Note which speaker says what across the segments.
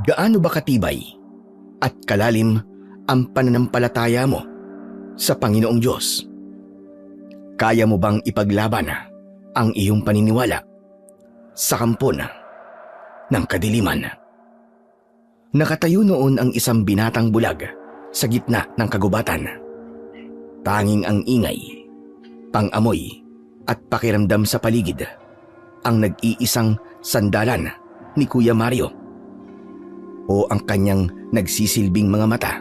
Speaker 1: Gaano ba katibay at kalalim ang pananampalataya mo sa Panginoong Diyos? Kaya mo bang ipaglaban ang iyong paniniwala sa kampo ng kadiliman? Nakatayo noon ang isang binatang bulag sa gitna ng kagubatan. Tanging ang ingay, pang-amoy at pakiramdam sa paligid ang nag-iisang sandalan ni Kuya Mario o ang kanyang nagsisilbing mga mata,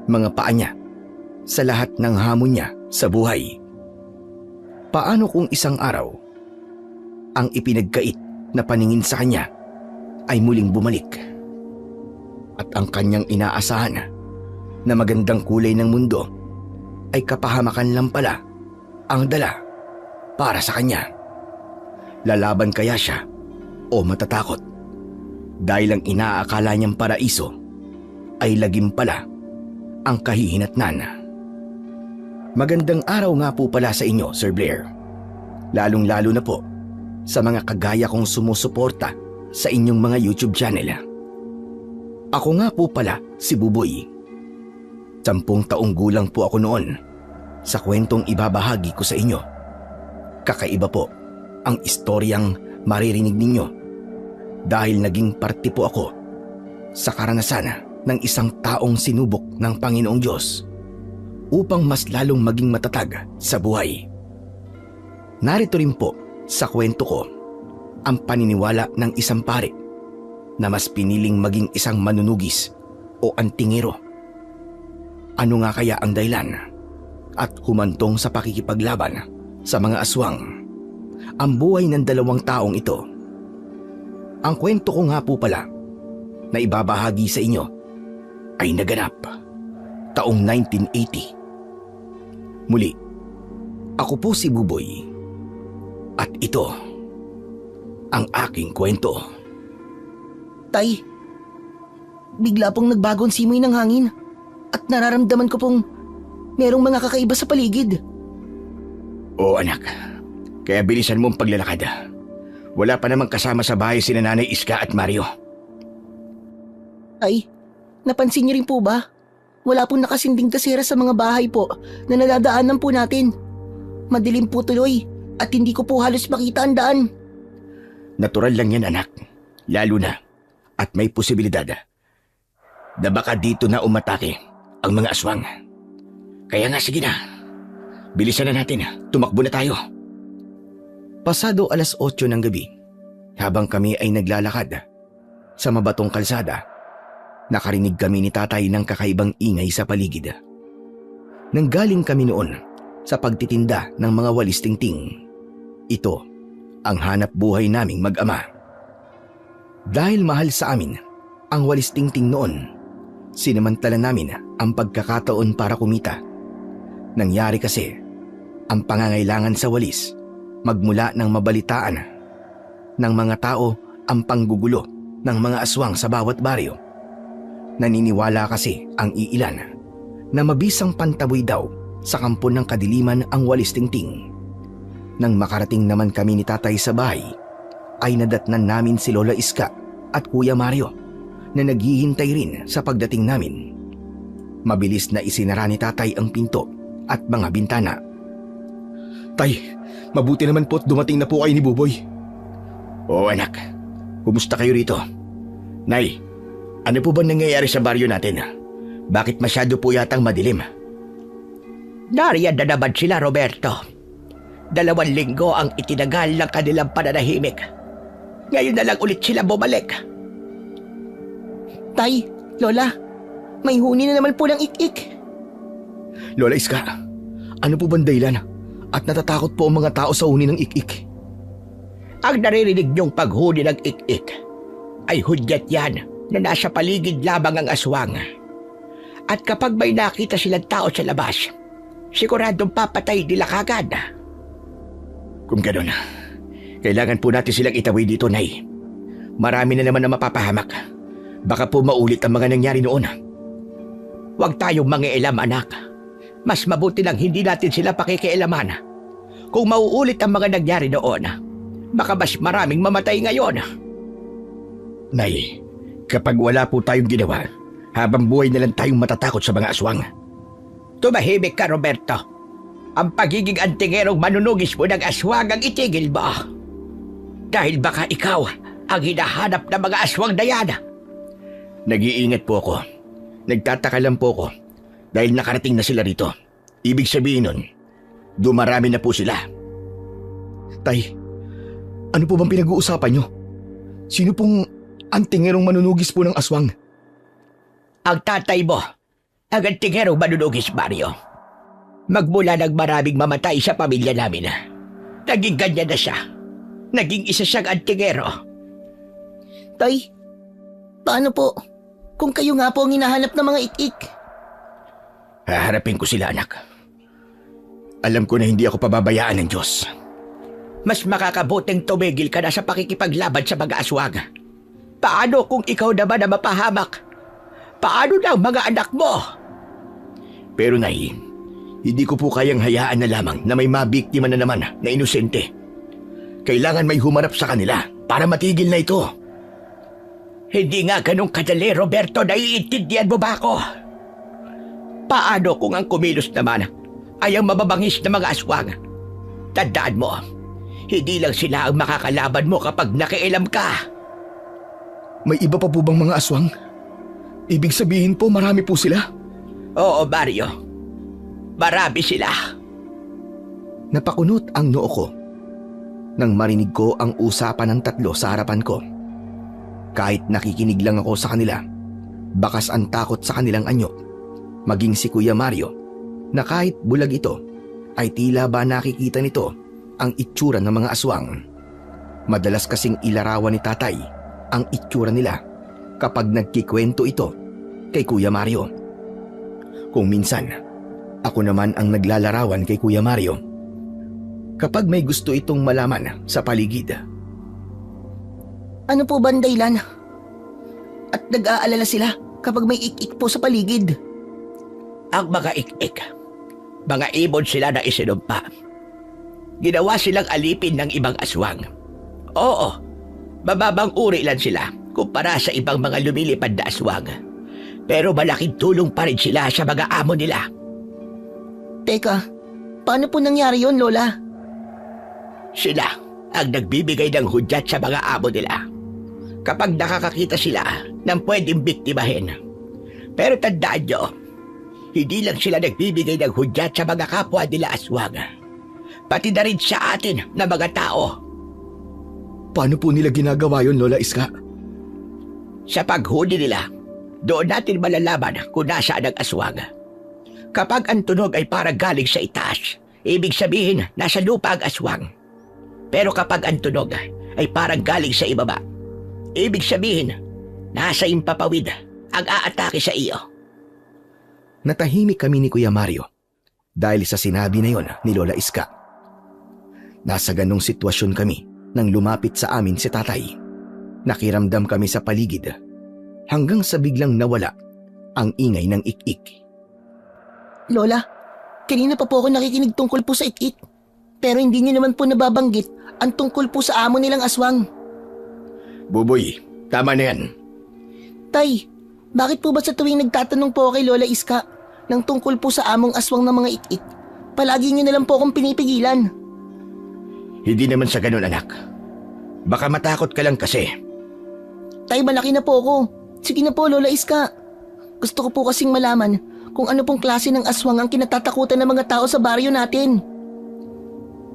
Speaker 1: mga paa niya sa lahat ng hamon niya sa buhay. Paano kung isang araw ang ipinagkait na paningin sa kanya ay muling bumalik at ang kanyang inaasahan na magandang kulay ng mundo ay kapahamakan lang pala ang dala para sa kanya? Lalaban kaya siya o matatakot dahil ang inaakala niyang paraiso ay lagim pala ang kahihinatnan? Magandang araw nga po pala sa inyo, Sir Blair. Lalong-lalo na po sa mga kagaya kong sumusuporta sa inyong mga YouTube channel. Ako nga po pala si Buboy. 10 taong gulang po ako noon sa kwentong ibabahagi ko sa inyo. Kakaiba po ang istoryang maririnig ninyo dahil naging parte po ako sa karanasan ng isang taong sinubok ng Panginoong Diyos upang mas lalong maging matatag sa buhay. Narito rin po sa kwento ko ang paniniwala ng isang pare na mas piniling maging isang manunugis o antingero. Ano nga kaya ang dahilan at humantong sa pakikipaglaban sa mga aswang ang buhay ng 2 taong ito? Ang kwento ko nga po pala na ibabahagi sa inyo ay naganap taong 1980. Muli, ako po si Buboy at ito ang aking kwento.
Speaker 2: Tay, bigla pong nagbago ang simoy ng hangin at nararamdaman ko pong merong mga kakaiba sa paligid.
Speaker 1: Oo anak, kaya bilisan mo ang paglalakad. Wala pa namang kasama sa bahay sina Nanay Iska at Mario.
Speaker 2: Tay, napansin niyo rin po ba? Wala pong nakasinding tasera sa mga bahay po na nadadaanan po natin. Madilim po tuloy at hindi ko po halos makita ang daan.
Speaker 1: Natural lang yan anak, lalo na at may posibilidad na baka dito na umatake ang mga aswang. Kaya nga sige na, bilisan na natin, tumakbo na tayo. Pasado 8:00 ng gabi, habang kami ay naglalakad sa mabatong kalsada, nakarinig kami ni tatay ng kakaibang ingay sa paligid. Nanggaling kami noon sa pagtitinda ng mga walis tingting. Ito ang hanap buhay naming mag-ama. Dahil mahal sa amin ang walis tingting noon, sinamantala namin ang pagkakataon para kumita. Nangyari kasi ang pangangailangan sa walis magmula ng mabalitaan ng mga tao ang panggugulo ng mga aswang sa bawat baryo. Naniniwala kasi ang iilan na mabisang pantaboy daw sa kampo ng kadiliman ang walis tingting. Nang makarating naman kami ni tatay sa bahay, ay nadatnan namin si Lola Iska at Kuya Mario na naghihintay rin sa pagdating namin. Mabilis na isinara ni tatay ang pinto at mga bintana. Tay, mabuti naman po't dumating na po kayo ni Buboy. Oo anak, kumusta kayo rito? Nay, ano po ba nangyayari sa baryo natin? Bakit masyado po yatang madilim?
Speaker 3: Nariyan na naman sila, Roberto. 2 linggo ang itinagal ng kanilang pananahimik. Ngayon na lang ulit sila bumalik.
Speaker 2: Tay, Lola, may huni na naman po ng ik-ik.
Speaker 1: Lola Iska, ano po bang dahilan at natatakot po ang mga tao sa huni ng ik-ik?
Speaker 3: Ang naririnig niyong paghuni ng ik-ik ay hudyat yan na nasa paligid lamang ang aswang. At kapag may nakita silang tao sa labas, siguradong papatay nila kagad.
Speaker 1: Kung gano'n, kailangan po natin silang itawi dito, Nay. Marami na naman na mapapahamak. Baka po maulit ang mga nangyari noon.
Speaker 3: Huwag tayong mangialam, anak. Mas mabuti lang hindi natin sila pakikialaman. Kung mauulit ang mga nangyari noon, baka mas maraming mamatay ngayon.
Speaker 1: Nay,
Speaker 3: Kapag wala po tayong ginawa, habang buhay na lang tayong matatakot sa mga aswang. Tumahimik ka, Roberto. Ang pagiging antingerong manunugis mo ng aswang ang itigil mo. Dahil baka ikaw ang hinahanap ng mga aswang na yan.
Speaker 1: Nag-iingat po ako. Nagtataka lang po ako dahil nakarating na sila rito. Ibig sabihin nun, dumarami na po sila. Tay, ano po bang pinag-uusapan nyo? Sino pong antingerong manunugis po ng aswang?
Speaker 3: Ang tatay mo, ang antingerong manunugis, Mario. Magmula nang maraming mamatay sa pamilya namin, naging ganyan na siya. Naging isa siyang antingero.
Speaker 2: Tay, paano po? Kung kayo nga po ang hinahanap ng mga ik-ik.
Speaker 1: Haharapin ko sila, anak. Alam ko na hindi ako pababayaan ng Diyos.
Speaker 3: Mas makakabuting tumigil ka na sa pakikipaglaban sa mga aswang. Paano kung ikaw naman ang mapahamak? Paano na ang mga anak mo?
Speaker 1: Pero Nay, hindi ko po kayang hayaan na lamang na may mabiktima na naman na inosente. Kailangan may humarap sa kanila para matigil na ito.
Speaker 3: Hindi nga ganun kadali, Roberto. Naiintindihan mo ba ako? Paano kung ang kumilos naman ay ang mababangis na mga aswang? Tandaan mo, hindi lang sila ang makakalaban mo kapag nakialam ka.
Speaker 1: May iba pa po bang mga aswang? Ibig sabihin po marami po sila?
Speaker 3: Oo, Mario. Marami sila.
Speaker 1: Napakunot ang noo ko nang marinig ko ang usapan ng tatlo sa harapan ko. Kahit nakikinig lang ako sa kanila, bakas ang takot sa kanilang anyo. Maging si Kuya Mario, na kahit bulag ito, ay tila ba nakikita nito ang itsura ng mga aswang. Madalas kasing ilarawan ni tatay ang itsura nila kapag nagkikwento ito kay Kuya Mario. Kung minsan, ako naman ang naglalarawan kay Kuya Mario kapag may gusto itong malaman sa paligid.
Speaker 2: Ano po ba ang dahilan? At nag-aalala sila kapag may ik-ik po sa paligid.
Speaker 3: Ang mga ik-ik, mga ibon sila na isinumpa. Ginawa silang alipin ng ibang aswang. Oo, mababang uri lang sila kumpara sa ibang mga lumilipad na aswang. Pero malaking tulong pa rin sila sa mga amo nila.
Speaker 2: Teka, paano po nangyari yon, Lola?
Speaker 3: Sila ang nagbibigay ng hudyat sa mga amo nila kapag nakakakita sila ng pwedeng biktimahin. Pero tandaan nyo, hindi lang sila nagbibigay ng hudyat sa mga kapwa nila aswang, pati na rin sa atin na mga tao.
Speaker 1: Paano po nila ginagawa yon, Lola Iska?
Speaker 3: Sa paghuli nila, doon natin malalaman kung nasaan ang aswang. Kapag ang tunog ay parang galing sa itaas, ibig sabihin nasa lupa ang aswang. Pero kapag ang tunog ay parang galing sa ibaba, ibig sabihin nasa impapawid ang aatake sa iyo.
Speaker 1: Natahimik kami ni Kuya Mario dahil sa sinabi na yon ni Lola Iska. Nasa ganong sitwasyon kami nang lumapit sa amin si tatay. Nakiramdam kami sa paligid hanggang sa biglang nawala ang ingay ng ik-ik.
Speaker 2: Lola, kanina pa po ako nakikinig tungkol po sa ik-ik. Pero hindi niyo naman po nababanggit ang tungkol po sa amo nilang aswang.
Speaker 1: Buboy, tama na yan.
Speaker 2: Tay, bakit po ba sa tuwing nagtatanong po kay Lola Iska ng tungkol po sa among aswang ng mga ik-ik, palagi niyo na lang po akong pinipigilan?
Speaker 1: Hindi naman sa ganun, anak. Baka matakot ka lang kasi.
Speaker 2: Tay, malaki na po ako. Sige na po, Lola Iska. Gusto ko po kasing malaman kung ano pong klase ng aswang ang kinatatakutan ng mga tao sa baryo natin.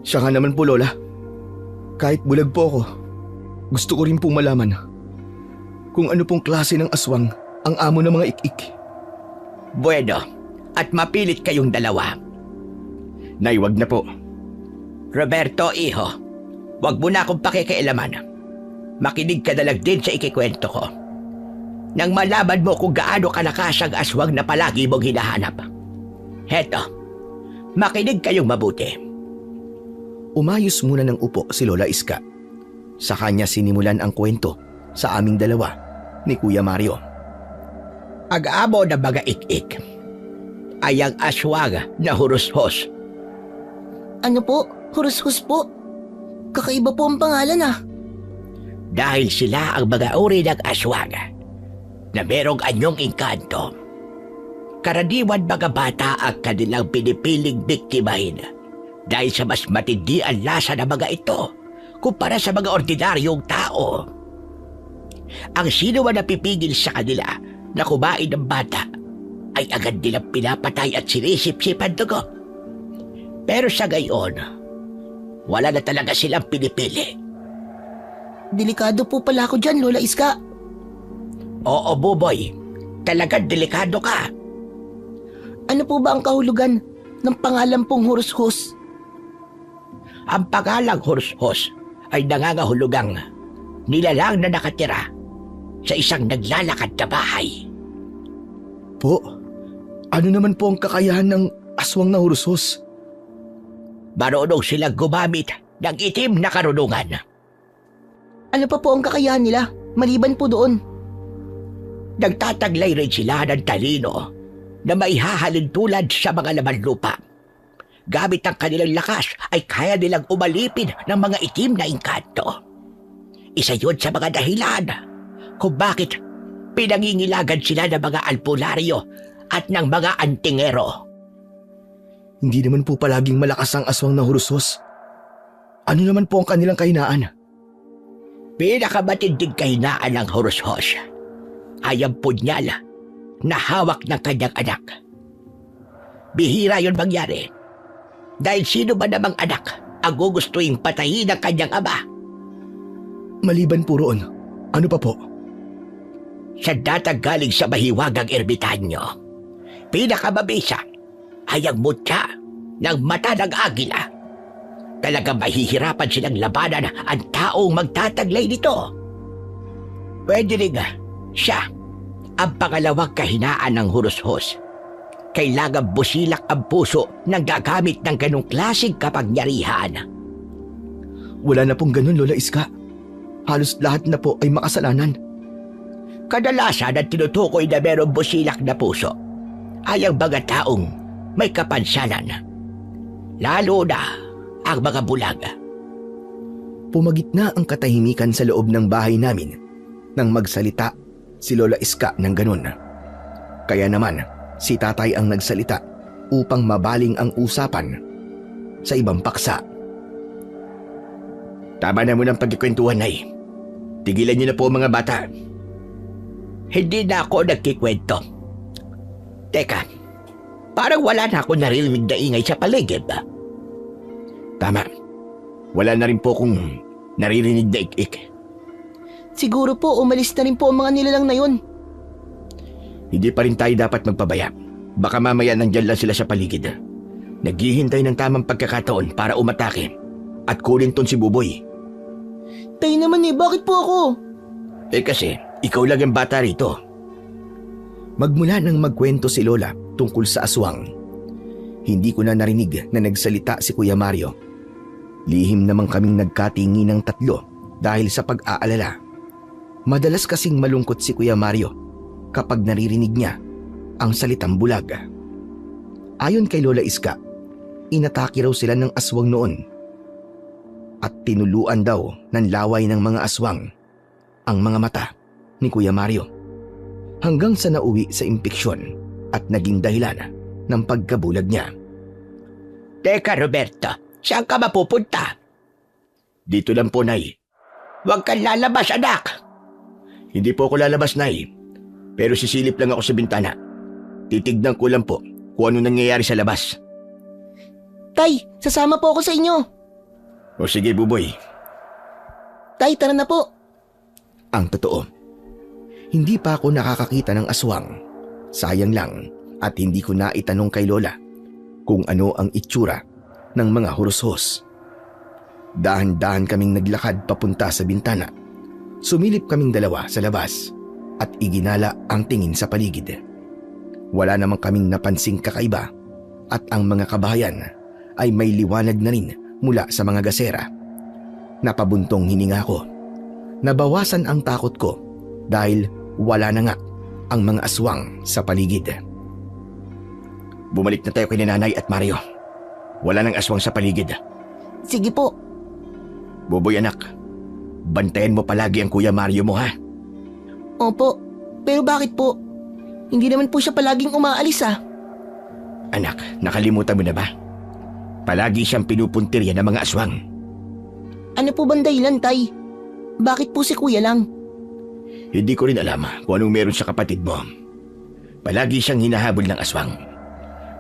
Speaker 1: Siya nga naman po, Lola. Kahit bulag po ako, gusto ko rin pong malaman kung ano pong klase ng aswang ang amo ng mga ik-ik.
Speaker 3: Bueno, at mapilit kayong dalawa.
Speaker 1: Nay, wag na po.
Speaker 3: Roberto, iho, wag mo na akong pakikialaman. Makinig ka na lang din sa ikikwento ko. Nang malaman mo kung gaano kalakas ang aswang na palagi mong hinahanap. Heto, makinig kayong mabuti.
Speaker 1: Umayos muna ng upo si Lola Iska. Sa kanya sinimulan ang kwento sa aming dalawa ni Kuya Mario.
Speaker 3: Ang amo ng mga ik-ik ay ang aswang na hurushos.
Speaker 2: Ano po? Hurushos po? Kakaiba po ang pangalan ah.
Speaker 3: Dahil sila ang mga uri ng aswang na merong anyong engkanto. Karaniwan mga bata ang kanilang pinipiling biktimahin dahil sa mas matindi ang lasa ng mga ito kumpara sa mga ordinaryong tao. Ang sino man napipigil sa kanila na kumain ng bata ay agad nilang pinapatay at sinisip-sip ang dugo. Pero sa gayon, wala na talaga silang pinipili.
Speaker 2: Delikado po pala ako dyan, Lola Iska.
Speaker 3: Oo, Buboy. Talagang delikado ka.
Speaker 2: Ano po ba ang kahulugan ng pangalan pong Hurushus?
Speaker 3: Ang pangalang Hurushus ay nangangahulugang nilalang na nakatira sa isang naglalakad na bahay.
Speaker 1: Po, ano naman po ang kakayahan ng aswang na Hurushus?
Speaker 3: Marunong silang gumamit ng itim na karunungan.
Speaker 2: Ano pa po ang kakayahan nila maliban po doon?
Speaker 3: Nagtataglay rin sila ng talino na maihahalin tulad sa mga laman lupa. Gamit ang kanilang lakas ay kaya nilang umalipin ng mga itim na engkanto. Isa yun sa mga dahilan kung bakit pinangingilagan sila ng mga albularyo at ng mga antingero.
Speaker 1: Hindi naman po palaging malakas ang aswang na Hurushus. Ano naman po ang kanilang kahinaan?
Speaker 3: Pinakamatinding kahinaan ng Hurushus ay ang punyal na hawak ng kanyang anak. Bihira yun mangyari dahil sino ba namang anak ang gugustuhin patayin ng kanyang ama?
Speaker 1: Maliban po roon, ano pa po?
Speaker 3: Sa datang galing sa mahiwagang ermitanyo, pinakamabisa ay ang mutya ng mata ng agila. Talagang mahihirapan silang labanan ang taong magtataglay nito. Pwede rin siya ang pangalawang kahinaan ng Hurushus. Kailangan busilak ang puso ng gagamit ng ganong klaseng kapangyarihan.
Speaker 1: Wala na pong ganun, Lola Iska. Halos lahat na po ay makasalanan.
Speaker 3: Kadalasan ang tinutukoy na merong busilak na puso ay ang mga taong may kapansanan. Lalo na ang mga bulag.
Speaker 1: Pumagitna ang katahimikan sa loob ng bahay namin nang magsalita si Lola Iska ng ganun. Kaya naman, si tatay ang nagsalita upang mabaling ang usapan sa ibang paksa. Tama na mo ng pagkikwentuhan, Nay. Tigilan niyo na po mga bata.
Speaker 3: Hindi na ako nagkikwento. Teka, parang wala na ako naririnig na ingay sa paligid.
Speaker 1: Tama. Wala na rin po kung naririnig na ik-ik.
Speaker 2: Siguro po umalis na rin po ang mga nilalang na yun.
Speaker 1: Hindi pa rin tayo dapat magpabaya. Baka mamaya nandyan lang sila sa paligid. Naghihintay ng tamang pagkakataon para umatake at kunin ton si Buboy.
Speaker 2: Tayo naman bakit po ako?
Speaker 1: Kasi, ikaw lang ang bata rito. Magmula nang magkwento si Lola tungkol sa aswang, hindi ko na narinig na nagsalita si Kuya Mario. Lihim namang kaming nagkatingi ng tatlo dahil sa pag-aalala. Madalas kasing malungkot si Kuya Mario kapag naririnig niya ang salitang bulag. Ayon kay Lola Iska, inatake raw sila ng aswang noon at tinuluan daw ng laway ng mga aswang ang mga mata ni Kuya Mario hanggang sa nauwi sa impeksyon at naging dahilan ng pagkabulag niya.
Speaker 3: Teka, Roberto, saan ka mapupunta?
Speaker 1: Dito lang po, Nay.
Speaker 3: Huwag kang lalabas, anak.
Speaker 1: Hindi po ako lalabas, Nay. Pero sisilip lang ako sa bintana. Titignan ko lang po kung ano nangyayari sa labas.
Speaker 2: Tay, sasama po ako sa inyo.
Speaker 1: O sige, Buboy.
Speaker 2: Tay, tara na po.
Speaker 1: Ang totoo, hindi pa ako nakakakita ng aswang. Sayang lang at hindi ko na itanong kay Lola kung ano ang itsura ng mga Hurushus. Dahan-dahan kaming naglakad papunta sa bintana. Sumilip kaming dalawa sa labas at iginala ang tingin sa paligid. Wala namang kaming napansing kakaiba at ang mga kabahayan ay may liwanag na rin mula sa mga gasera. Napabuntong hininga ko. Nabawasan ang takot ko dahil wala na nga ang mga aswang sa paligid. Bumalik na tayo kay Nanay at Mario. Wala nang aswang sa paligid.
Speaker 2: Sige po.
Speaker 1: Buboy anak, bantayan mo palagi ang Kuya Mario mo ha.
Speaker 2: Opo. Pero bakit po? Hindi naman po siya palaging umaalis ah.
Speaker 3: Anak, nakalimutan mo na ba? Palagi siyang pinupuntirya ng mga aswang.
Speaker 2: Ano po bang dahilan, Tay? Bakit po si Kuya lang?
Speaker 3: Hindi ko rin alam kung anong meron sa kapatid mo. Palagi siyang hinahabol ng aswang.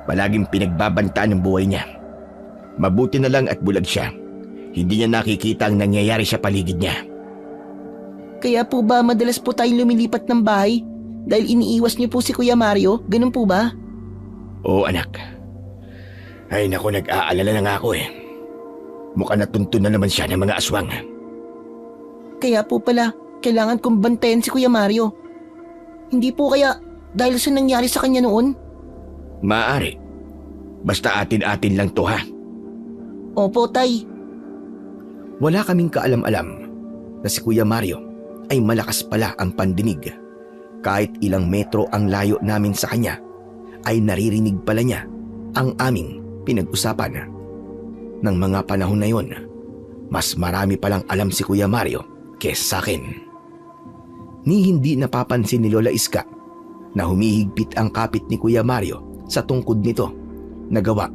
Speaker 3: Palaging pinagbabantaan ng buhay niya. Mabuti na lang at bulag siya. Hindi niya nakikita ang nangyayari sa paligid niya.
Speaker 2: Kaya po ba madalas po tayong lumilipat ng bahay? Dahil iniiwas niyo po si Kuya Mario? Ganun po ba?
Speaker 3: Oo, anak. Ay naku, nag-aalala na nga ako eh. Mukhang natuntun na naman siya ng mga aswang.
Speaker 2: Kaya po pala, kailangan kong bantayan si Kuya Mario. Hindi po kaya dahil sa nangyari sa kanya noon?
Speaker 3: Maaari. Basta atin-atin lang to ha.
Speaker 2: Opo, Tay.
Speaker 1: Wala kaming kaalam-alam na si Kuya Mario ay malakas pala ang pandinig. Kahit ilang metro ang layo namin sa kanya, ay naririnig pala niya ang aming pinag-usapan. Nang mga panahon na yon, mas marami palang alam si Kuya Mario kesa sa akin. Ni hindi napapansin ni Lola Iska na humihigpit ang kapit ni Kuya Mario sa tungkod nito na gawa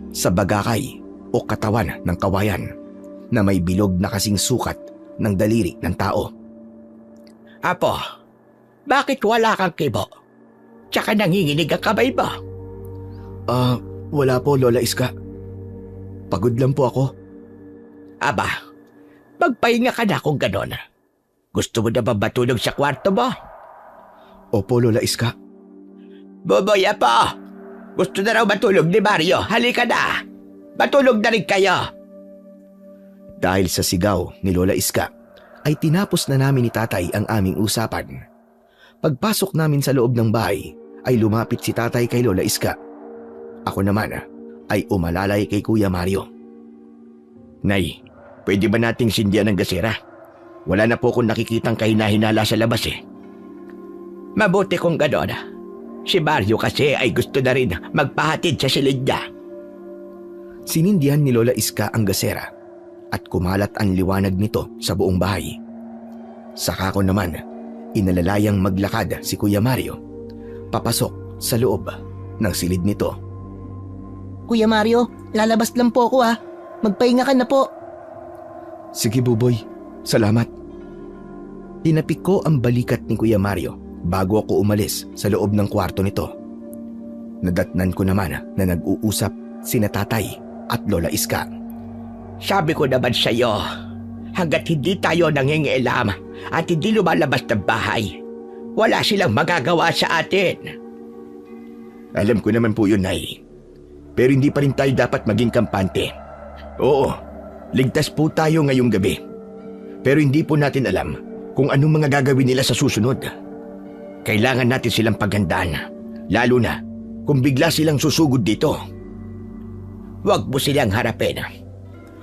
Speaker 1: sa bagakay o katawan ng kawayan na may bilog na kasing sukat ng daliri ng tao.
Speaker 3: Apo, bakit wala kang kibo? Tsaka nanginginig ang kamay mo?
Speaker 1: Wala po, Lola Iska. Pagod lang po ako.
Speaker 3: Aba, magpahinga ka na kung ganon. Gusto mo na ba matulog sa kwarto mo?
Speaker 1: Opo, Lola Iska.
Speaker 3: Boboy, Apo! Gusto na raw matulog ni Mario. Halika na! Matulog na rin kayo!
Speaker 1: Dahil sa sigaw ni Lola Iska, ay tinapos na namin ni Tatay ang aming usapan. Pagpasok namin sa loob ng bahay, ay lumapit si Tatay kay Lola Iska. Ako naman ay umalalay kay Kuya Mario.
Speaker 3: Nay, pwede ba nating sindihan ng gasera? Wala na po akong nakikitang kahina-hinala sa labas eh. Mabuti kung ganon. Si Mario kasi ay gusto na rin magpahatid sa silid niya.
Speaker 1: Sinindihan ni Lola Iska ang gasera at kumalat ang liwanag nito sa buong bahay. Saka ko naman, inalalayang maglakad si Kuya Mario papasok sa loob ng silid nito.
Speaker 2: Kuya Mario, lalabas lang po ako ah. Magpahinga ka na po.
Speaker 1: Sige, Buboy. Salamat. Tinapik ko ang balikat ni Kuya Mario bago ako umalis sa loob ng kwarto nito. Nadatnan ko naman na nag-uusap sina Tatay at Lola Iska.
Speaker 3: Sabi ko naman sa iyo, hanggat hindi tayo nangingialam at hindi lumalabas ng bahay, wala silang magagawa sa atin. Alam ko naman po yun, Nay. Pero hindi pa rin tayo dapat maging kampante. Oo, ligtas po tayo ngayong gabi. Pero hindi po natin alam kung anong mga gagawin nila sa susunod. Kailangan natin silang paghandaan, lalo na kung bigla silang susugod dito. Huwag mo silang harapin.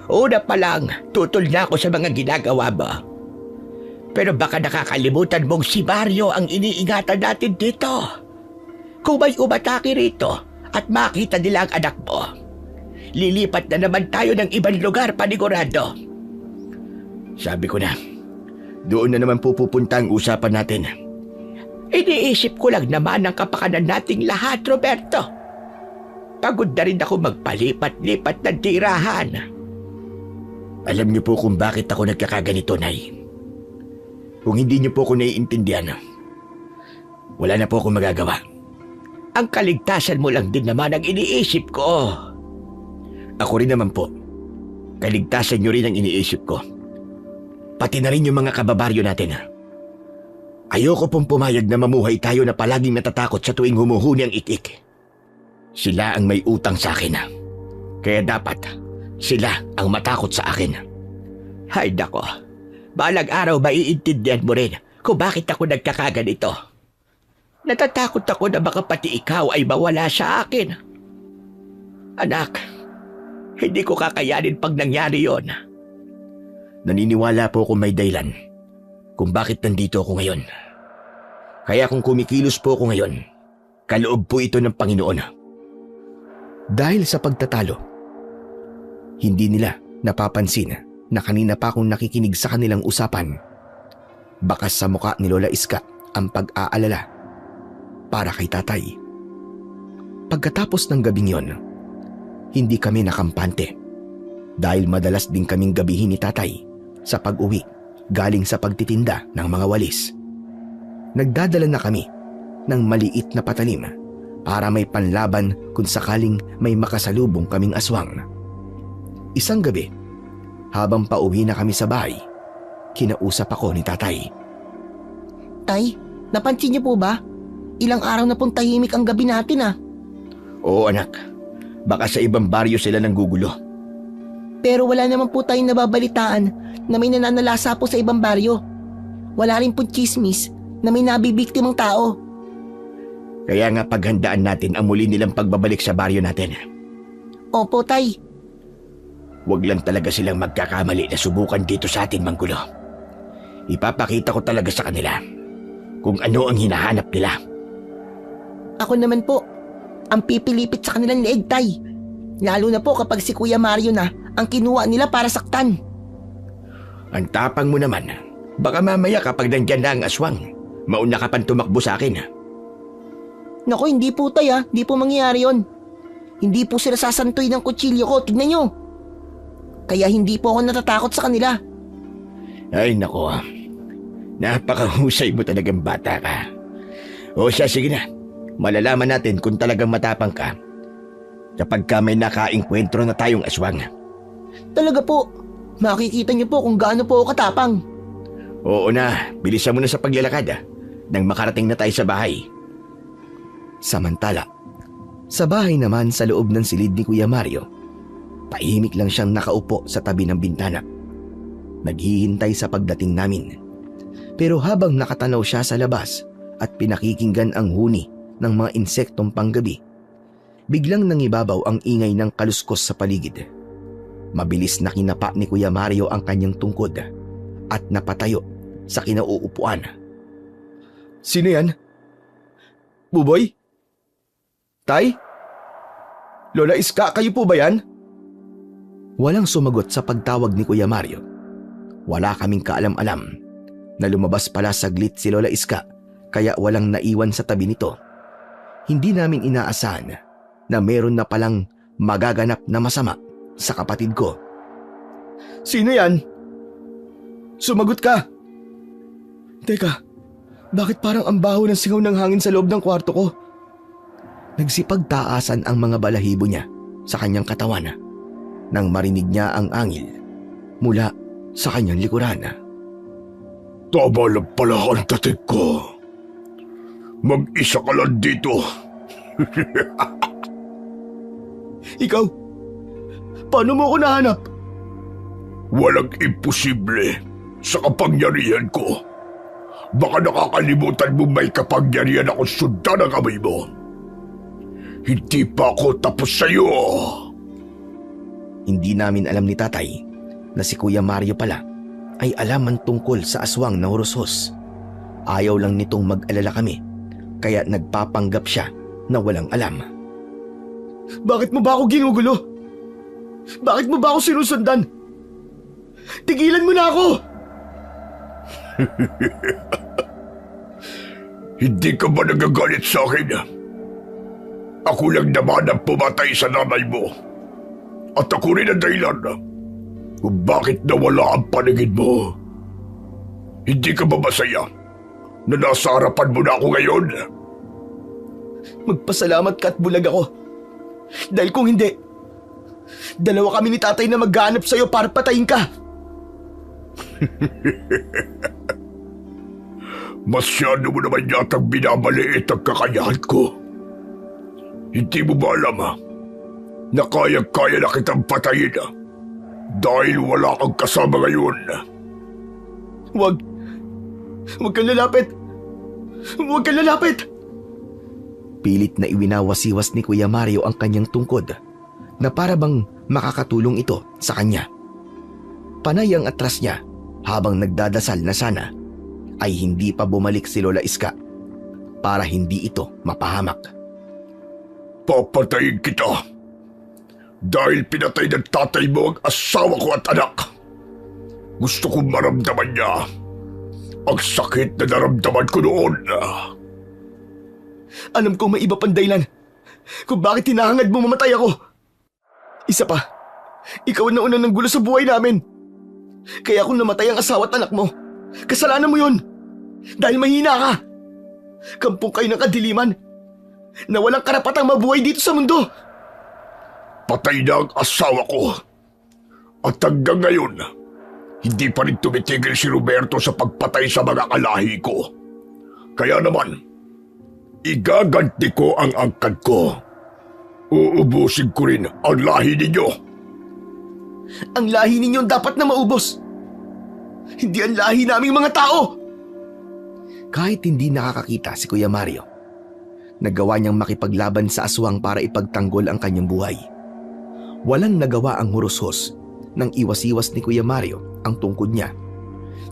Speaker 3: Una pa lang, tutol na ako sa mga ginagawa mo. Pero baka nakakalimutan mong si Mario ang iniingatan natin dito. Kung may umatake rito at makita nila ang anak mo, lilipat na naman tayo ng ibang lugar, panigurado. Sabi ko na, doon na naman pupunta ang usapan natin. Iniisip ko lang naman ang kapakanan nating lahat, Roberto. Pagod na rin ako magpalipat-lipat ng tirahan. Alam niyo po kung bakit ako nagkakaganito, Nay. Kung hindi niyo po ako naiintindihan, wala na po akong magagawa. Ang kaligtasan mo lang din naman ang iniisip ko. Ako rin naman po. Kaligtasan niyo rin ang iniisip ko. Pati na rin yung mga kababaryo natin. Ayoko pong pumayag na mamuhay tayo na palaging natatakot sa tuwing humuhuni ang ik-ik. Sila ang may utang sa akin. Kaya dapat sila ang matakot sa akin. Hay nako, balang araw maiintindihan mo rin kung bakit ako nagkakaganito. Natatakot ako na baka pati ikaw ay mawala sa akin. Anak, hindi ko kakayanin pag nangyari yon. Naniniwala po akong may dahilan kung bakit nandito ako ngayon. Kaya kung kumikilos po ako ngayon, kaloob po ito ng Panginoon.
Speaker 1: Dahil sa pagtatalo, hindi nila napapansin na kanina pa akong nakikinig sa kanilang usapan. Bakas sa muka ni Lola Iska ang pag-aalala para kay tatay. Pagkatapos ng gabing yon, hindi kami nakampante dahil madalas din kaming gabihin ni tatay sa pag-uwi galing sa pagtitinda ng mga walis. Nagdadala na kami ng maliit na patalim para may panlaban kung sakaling may makasalubong kaming aswang. Isang gabi, habang pauwi na kami sa bahay, kinausap ako ni tatay.
Speaker 2: Tay, napansin niyo po ba? Ilang araw na pong tahimik ang gabi natin ah.
Speaker 3: Oo anak, baka sa ibang baryo sila nang gugulo.
Speaker 2: Pero wala naman po tayong nababalitaan na may nananalasa po sa ibang baryo. Wala rin pong chismis na may nabibiktimang tao.
Speaker 3: Kaya nga paghandaan natin ang muli nilang pagbabalik sa baryo natin.
Speaker 2: Opo, Tay.
Speaker 3: Huwag lang talaga silang magkakamali na subukan dito sa atin manggulo. Ipapakita ko talaga sa kanila kung ano ang hinahanap nila.
Speaker 2: Ako naman po, ang pipilipit sa kanilang leeg, Tay. Lalo na po kapag si Kuya Mario na ang kinuha nila para saktan.
Speaker 3: Ang tapang mo naman. Baka mamaya kapag nandyan na ang aswang, mauna ka pang tumakbo sa akin.
Speaker 2: Naku, hindi po, Tay ah. Hindi po mangyayari yon. Hindi po sila sasantoy ng kutsilyo ko. Tignan nyo. Kaya hindi po ako natatakot sa kanila.
Speaker 3: Ay nako, napakahusay mo talagang bata ka. O siya, sige na. Malalaman natin kung talagang matapang ka kapag ka may nakaengkwentro na tayong aswang.
Speaker 2: Talaga po. Makikita niyo po kung gaano po ako katapang.
Speaker 3: Oo na, bilisan mo na sa paglalakad nang makarating na tayo sa bahay.
Speaker 1: Samantala, sa bahay naman sa loob ng silid ni Kuya Mario, tahimik lang siyang nakaupo sa tabi ng bintana. Naghihintay sa pagdating namin. Pero habang nakatanaw siya sa labas at pinakikinggan ang huni ng mga insektong panggabi, biglang nangibabaw ang ingay ng kaluskos sa paligid. Mabilis na kinapa ni Kuya Mario ang kanyang tungkod at napatayo sa kinauupuan. Sino yan? Buboy? Tay? Lola Iska, kayo po ba yan? Walang sumagot sa pagtawag ni Kuya Mario. Wala kaming kaalam-alam na lumabas pala saglit si Lola Iska kaya walang naiwan sa tabi nito. Hindi namin inaasahan na meron na palang magaganap na masama sa kapatid ko. Sino yan? Sumagot ka! Teka, bakit parang ang baho ng singaw ng hangin sa loob ng kwarto ko? Nagsipagtaasan ang mga balahibo niya sa kanyang katawan nang marinig niya ang angil mula sa kanyang likuran.
Speaker 4: Tama lang pala ang tatig ko. Mag-isa ka lang dito.
Speaker 1: Ikaw? Paano mo ako nahanap?
Speaker 4: Walang imposible sa kapangyarihan ko. Baka nakakalimutan mo may kapangyarihan akong sundan ang kamay mo. Hindi pa ako tapos sa'yo.
Speaker 1: Hindi namin alam ni tatay na si Kuya Mario pala ay alam man tungkol sa aswang na hurushos. Ayaw lang nitong mag-alala kami kaya nagpapanggap siya na walang alam. Bakit mo ba ako ginugulo? Bakit mo ba ako sinusundan? Tigilan mo na ako!
Speaker 4: Hindi ka ba nagagalit sa akin? Ako lang naman ang pumatay sa nanay mo. At ako rin ang dahilan kung bakit nawala ang paningin mo. Hindi ka ba masaya na nasa harapan mo na ako ngayon?
Speaker 1: Magpasalamat ka at bulag ako. Dahil kung hindi, dalawa kami ni tatay na maghahanap sa'yo para patayin ka.
Speaker 4: Masyado mo naman yatang binamaliit ang kakayahan ko. Hindi mo ba alam na kaya-kaya na kitang patayin dahil wala kang kasama ngayon?
Speaker 1: Huwag kang lalapit! Huwag kang lalapit! Pilit na iwinawasiwas ni Kuya Mario ang kanyang tungkod na para bang makakatulong ito sa kanya. Panay ang atras niya habang nagdadasal na sana ay hindi pa bumalik si Lola Iska para hindi ito mapahamak.
Speaker 4: Papatayin kita dahil pinatay ng tatay mo ang asawa ko at anak. Gusto kong maramdaman niya Ang sakit na naramdaman ko noon.
Speaker 1: Alam ko may iba pang dahilan kung bakit hinahangad mo mamatay ako. Isa pa, ikaw ang nauna ng gulo sa buhay namin. Kaya kung namatay ang asawa at anak mo, kasalanan mo yun. Dahil mahina ka. Kampong kayo ng kadiliman na walang karapatang mabuhay dito sa mundo.
Speaker 4: Patay na ang asawa ko. At hanggang ngayon, hindi pa rin tumitigil si Roberto sa pagpatay sa mga kalahi ko. Kaya naman, igaganti ko ang angkan ko. Uubusin ko rin ang lahi ninyo.
Speaker 1: Ang lahi ninyo dapat na maubos. Hindi ang lahi naming mga tao. Kahit hindi nakakakita si Kuya Mario, nagawa niyang makipaglaban sa aswang para ipagtanggol ang kanyang buhay. Walang nagawa ang hurushos nang iwas-iwas ni Kuya Mario ang tungkod niya.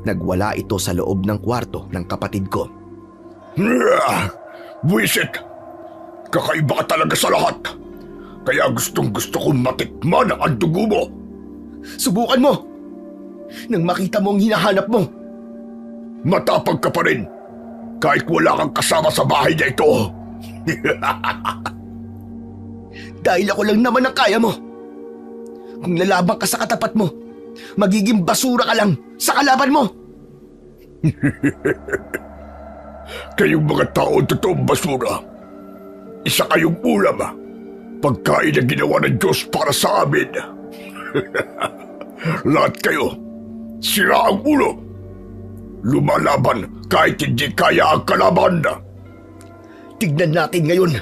Speaker 1: Nagwala ito sa loob ng kwarto ng kapatid ko.
Speaker 4: Buisit! Kakaiba ka talaga sa lahat. Kaya gustong-gusto kong matikman ang dugo mo.
Speaker 1: Subukan mo! Nang makita mo ang hinahanap mo.
Speaker 4: Matapang ka pa rin. Kahit wala kang kasama sa bahay na ito.
Speaker 1: Dahil ako lang naman ang kaya mo. Kung lalabang ka sa katapat mo, magiging basura ka lang sa kalaban mo.
Speaker 4: Kayong mga tao totoong basura. Isa kayong ulam. Pagkain na ginawa ng Diyos para sa amin. Lahat kayo, sira ang ulo. Lumalaban kahit hindi kaya ang kalaban.
Speaker 1: Tignan natin ngayon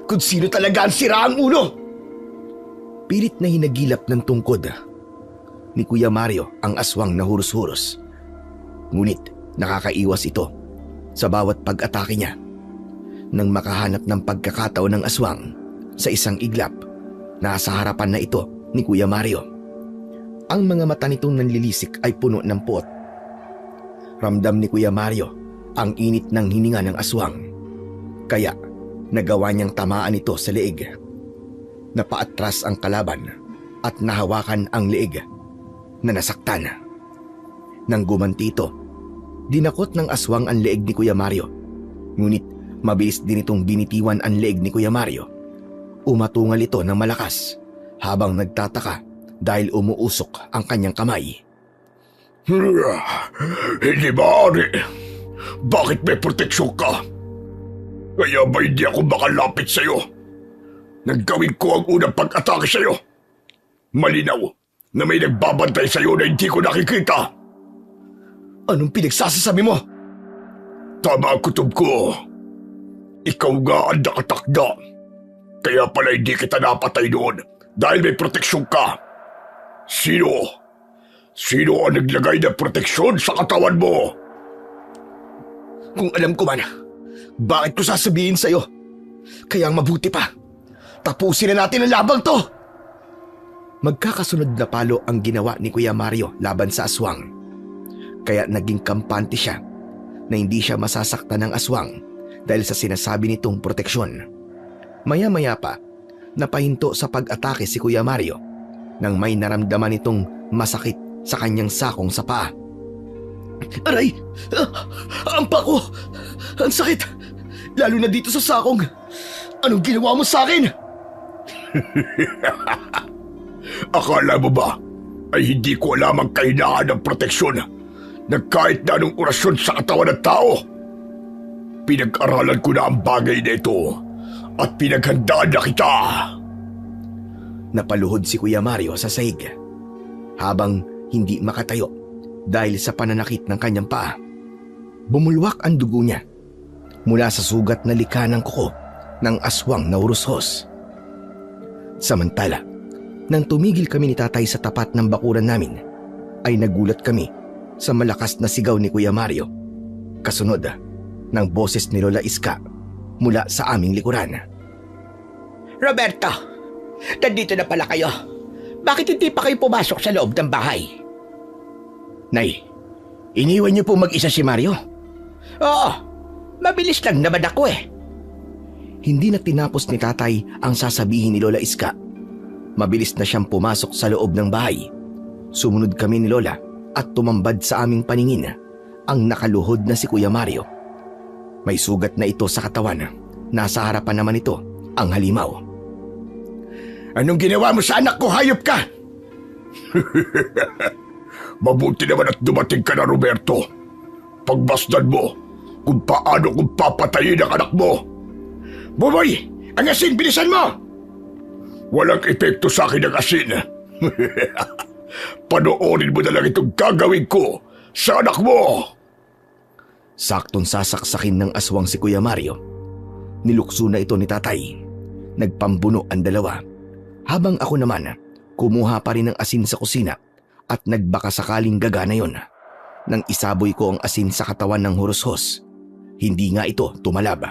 Speaker 1: kung sino talaga ang sira ang ulo. Pilit na hinagilap ng tungkod ni Kuya Mario ang aswang na hurus-hurus. Ngunit nakakaiwas ito sa bawat pag-atake niya. Nang makahanap ng pagkakataon ng aswang sa isang iglap, nasa harapan na ito ni Kuya Mario. Ang mga mata nitong nanlilisik ay puno ng puot. Ramdam ni Kuya Mario ang init ng hininga ng aswang. Kaya nagawa niyang tamaan ito sa leeg. Napaatras ang kalaban at nahawakan ang leeg na nasaktan. Nang gumanti ito, dinakot ng aswang ang leeg ni Kuya Mario. Ngunit mabilis din itong binitiwan ang leeg ni Kuya Mario. Umatungal ito ng malakas habang nagtataka dahil umuusok ang kanyang kamay.
Speaker 4: Hindi maaari. Bakit may proteksyon ka? Kaya ba hindi ako makalapit sa'yo? Naggawin ko ang unang pag-atake sa'yo. Malinaw na may nagbabantay sa'yo na hindi ko nakikita.
Speaker 1: Anong pinagsasasabi mo?
Speaker 4: Tama ang kutob ko. Ikaw nga ang nakatakda. Kaya pala hindi kita napatay noon dahil may proteksyon ka. Sino? Sino ang naglagay ng proteksyon sa katawan mo?
Speaker 1: Kung alam ko man, bakit ko sasabihin sa'yo? Kaya ang mabuti pa, tapusin na natin ang labang to! Magkakasunod na palo ang ginawa ni Kuya Mario laban sa aswang. Kaya naging kampante siya na hindi siya masasaktan ng aswang dahil sa sinasabi nitong proteksyon. Maya-maya pa, napahinto sa pag-atake si Kuya Mario nang may naramdaman itong masakit sa kanyang sakong sa paa. Aray! Ang paa ko! Ang sakit! Lalo na dito sa sakong! Anong ginawa mo sa akin?
Speaker 4: Akala mo ba ay hindi ko alam ang kahinaan ng proteksyon na kahit na anong orasyon sa katawan ng tao? Pinag-aralan ko na ang bagay na ito at pinaghandaan na kita.
Speaker 1: Napaluhod si Kuya Mario sa sahig habang hindi makatayo dahil sa pananakit ng kanyang paa. Bumulwak ang dugo niya mula sa sugat na likha ng kuko ng aswang na urushos. Samantala, nang tumigil kami ni Tatay sa tapat ng bakuran namin, ay nagulat kami sa malakas na sigaw ni Kuya Mario. Kasunod ng boses ni Lola Iska mula sa aming likuran.
Speaker 3: Roberto, nandito na pala kayo. Bakit hindi pa kayo pumasok sa loob ng bahay?
Speaker 1: Nay, iniwan niyo po mag-isa si Mario?
Speaker 3: Oo, mabilis lang naman ako eh.
Speaker 1: Hindi na tinapos ni Tatay ang sasabihin ni Lola Iska. Mabilis na siyang pumasok sa loob ng bahay. Sumunod kami ni Lola at tumambad sa aming paningin ang nakaluhod na si Kuya Mario. May sugat na ito sa katawan. Nasa harapan naman ito ang halimaw.
Speaker 4: Anong ginawa mo sa anak ko, hayop ka? Mabuti naman at dumating ka na, Roberto. Pagmasdan mo kung paano kung papatayin ang anak mo. Buboy, ang asin, bilisan mo! Walang epekto sa akin ang asin. Panoorin mo na lang itong gagawin ko sa anak mo.
Speaker 1: Saktong sasaksakin ng aswang si Kuya Mario. Nilukso na ito ni tatay. Nagpambuno ang dalawa. Habang ako naman, kumuha pa rin ng asin sa kusina at nagbaka sakaling gagana yon. Nang isaboy ko ang asin sa katawan ng hurushos, hindi nga ito tumalab.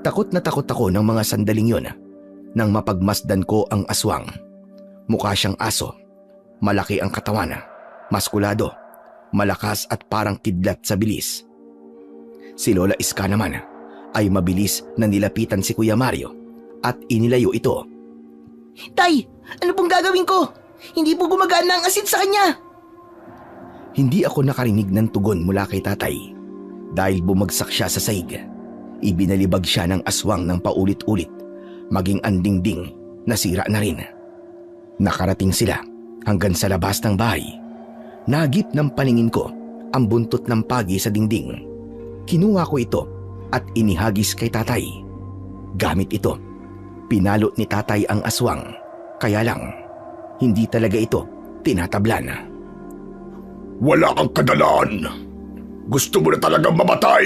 Speaker 1: Takot na takot ako ng mga sandaling yon nang mapagmasdan ko ang aswang. Mukha siyang aso. Malaki ang katawan, maskulado, malakas at parang kidlat sa bilis. Si Lola Iska naman ay mabilis na nilapitan si Kuya Mario at inilayo ito.
Speaker 2: Tay, ano pong gagawin ko? Hindi po gumagana ang asin sa kanya.
Speaker 1: Hindi ako nakarinig ng tugon mula kay tatay dahil bumagsak siya sa saig. Ibinalibag siya ng aswang ng paulit-ulit, maging ang dingding nasira na rin. Nakarating sila hanggang sa labas ng bahay. Nagip ng paningin ko ang buntot ng pagi sa dingding. Kinuha ko ito at inihagis kay tatay. Gamit ito, pinalot ni tatay ang aswang. Kaya lang, hindi talaga ito tinatablan.
Speaker 4: Wala kang kadalaan. Gusto mo na talagang mamatay.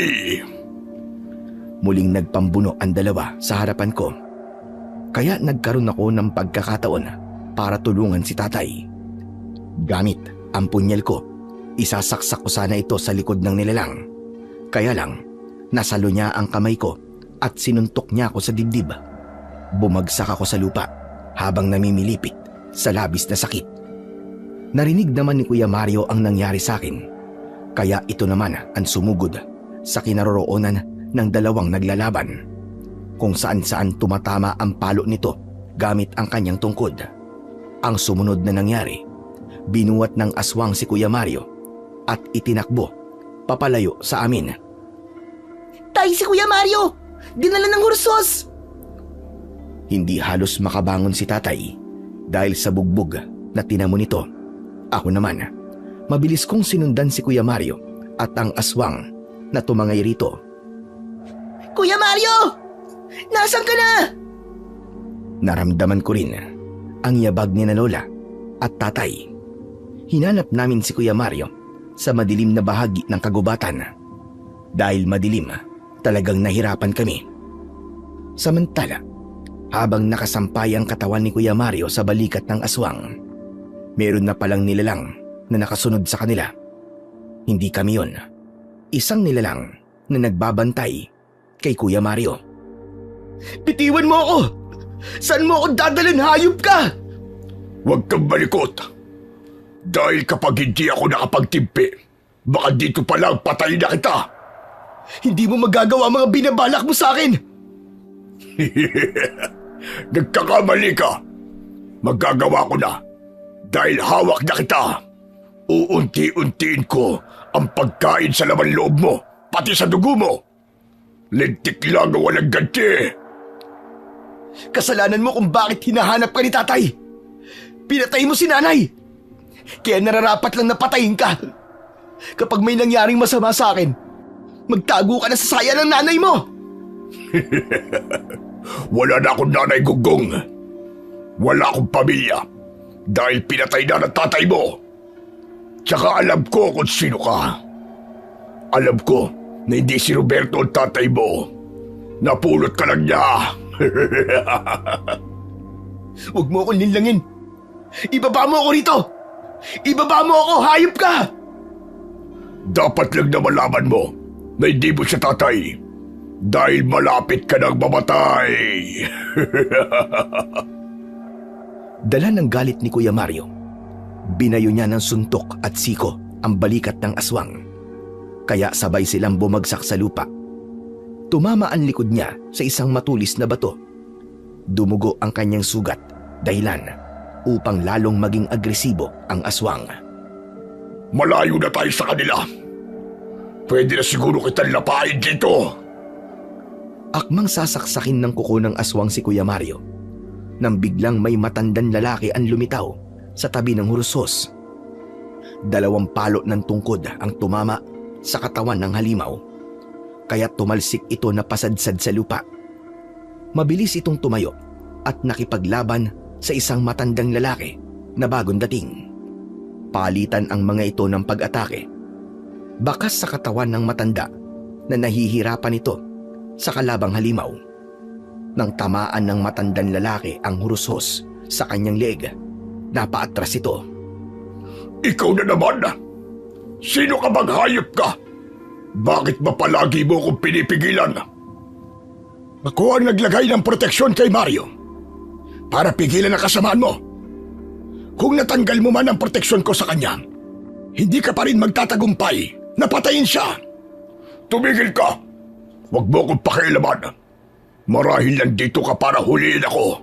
Speaker 1: Muling nagpambuno ang dalawa sa harapan ko. Kaya nagkaroon ako ng pagkakataon para tulungan si tatay. Gamit ang punyal ko, isasaksak ko sana ito sa likod ng nilalang. Kaya lang, nasalo niya ang kamay ko at sinuntok niya ako sa dibdib. Bumagsak ako sa lupa habang namimilipit sa labis na sakit. Narinig naman ni Kuya Mario ang nangyari sa akin. Kaya ito naman ang sumugod sa kinaroroonan ng dalawang naglalaban. Kung saan-saan tumatama ang palo nito gamit ang kanyang tungkod. Ang sumunod na nangyari, binuwat ng aswang si Kuya Mario at itinakbo papalayo sa amin.
Speaker 2: Tay, si Kuya Mario! Dinala ng hursos!
Speaker 1: Hindi halos makabangon si tatay dahil sa bugbog na tinamo nito. Ako naman, mabilis kong sinundan si Kuya Mario at ang aswang na tumangay rito.
Speaker 2: Kuya Mario! Nasaan ka na?
Speaker 1: Naramdaman ko rin ang yabag ni na Lola at tatay. Hinanap namin si Kuya Mario sa madilim na bahagi ng kagubatan. Dahil madilim, talagang nahirapan kami. Samantala, habang nakasampay ang katawan ni Kuya Mario sa balikat ng aswang, meron na palang nilalang na nakasunod sa kanila. Hindi kami yon. Isang nilalang na nagbabantay kay Kuya Mario.
Speaker 2: Bitiwan mo ako! Saan mo ako dadalhin, hayop ka?
Speaker 4: Huwag kang malikot. Dahil kapag hindi ako nakapagtimpi, baka dito pa lang patayin na kita.
Speaker 2: Hindi mo magagawa mga binabalak mo sa akin!
Speaker 4: Nagkakamali ka. Magagawa ko na. Dahil hawak na kita. Uunti-untiin ko ang pagkain sa laman loob mo, pati sa dugo mo. Lintik lang ang walang ganti.
Speaker 2: Kasalanan mo kung bakit hinahanap ka ni tatay. Pinatay mo si nanay. Kaya nararapat lang na patayin ka. Kapag may nangyaring masama sa akin, magtago ka na sa saya ng nanay mo.
Speaker 4: Wala na akong nanay, Gugong. Wala akong pamilya dahil pinatay na ng tatay mo. Tsaka alam ko kung sino ka. Alam ko na hindi si Roberto ang tatay mo. Napulot ka lang niya.
Speaker 2: Huwag mo akong linlangin. Ibaba mo ako rito. Ibaba mo ako, hayop ka.
Speaker 4: Dapat lang na malaman mo na hindi mo siya tatay dahil malapit ka nang mamatay.
Speaker 1: Dala ng galit ni Kuya Mario, binayo niya ng suntok at siko ang balikat ng aswang. Kaya sabay silang bumagsak sa lupa. Tumama ang likod niya sa isang matulis na bato. Dumugo ang kanyang sugat, dahilan upang lalong maging agresibo ang aswang.
Speaker 4: Malayo na tayo sa kanila. Pwede na siguro kitang lapain dito.
Speaker 1: Akmang sasaksakin ng kuko ng aswang si Kuya Mario nang biglang may matandang lalaki ang lumitaw sa tabi ng hurusos. 2 palo ng tungkod ang tumama sa katawan ng halimaw, kaya tumalsik ito na pasadsad sa lupa. Mabilis itong tumayo at nakipaglaban sa isang matandang lalaki na bagong dating. Palitan ang mga ito ng pag-atake. Bakas sa katawan ng matanda na nahihirapan ito sa kalabang halimaw. Nang tamaan ng matandang lalaki ang hurusos sa kanyang leeg, napaatras ito.
Speaker 4: Ikaw na naman! Sino ka bang hayop ka? Bakit ba palagi mo akong pinipigilan? Ako ang naglagay ng proteksyon kay Mario para pigilan ang kasamaan mo. Kung natanggal mo man ang proteksyon ko sa kanya, hindi ka pa rin magtatagumpay na patayin siya. Tumigil ka! Huwag mo akong pakialaman. Marahil nandito ka para huliin ako.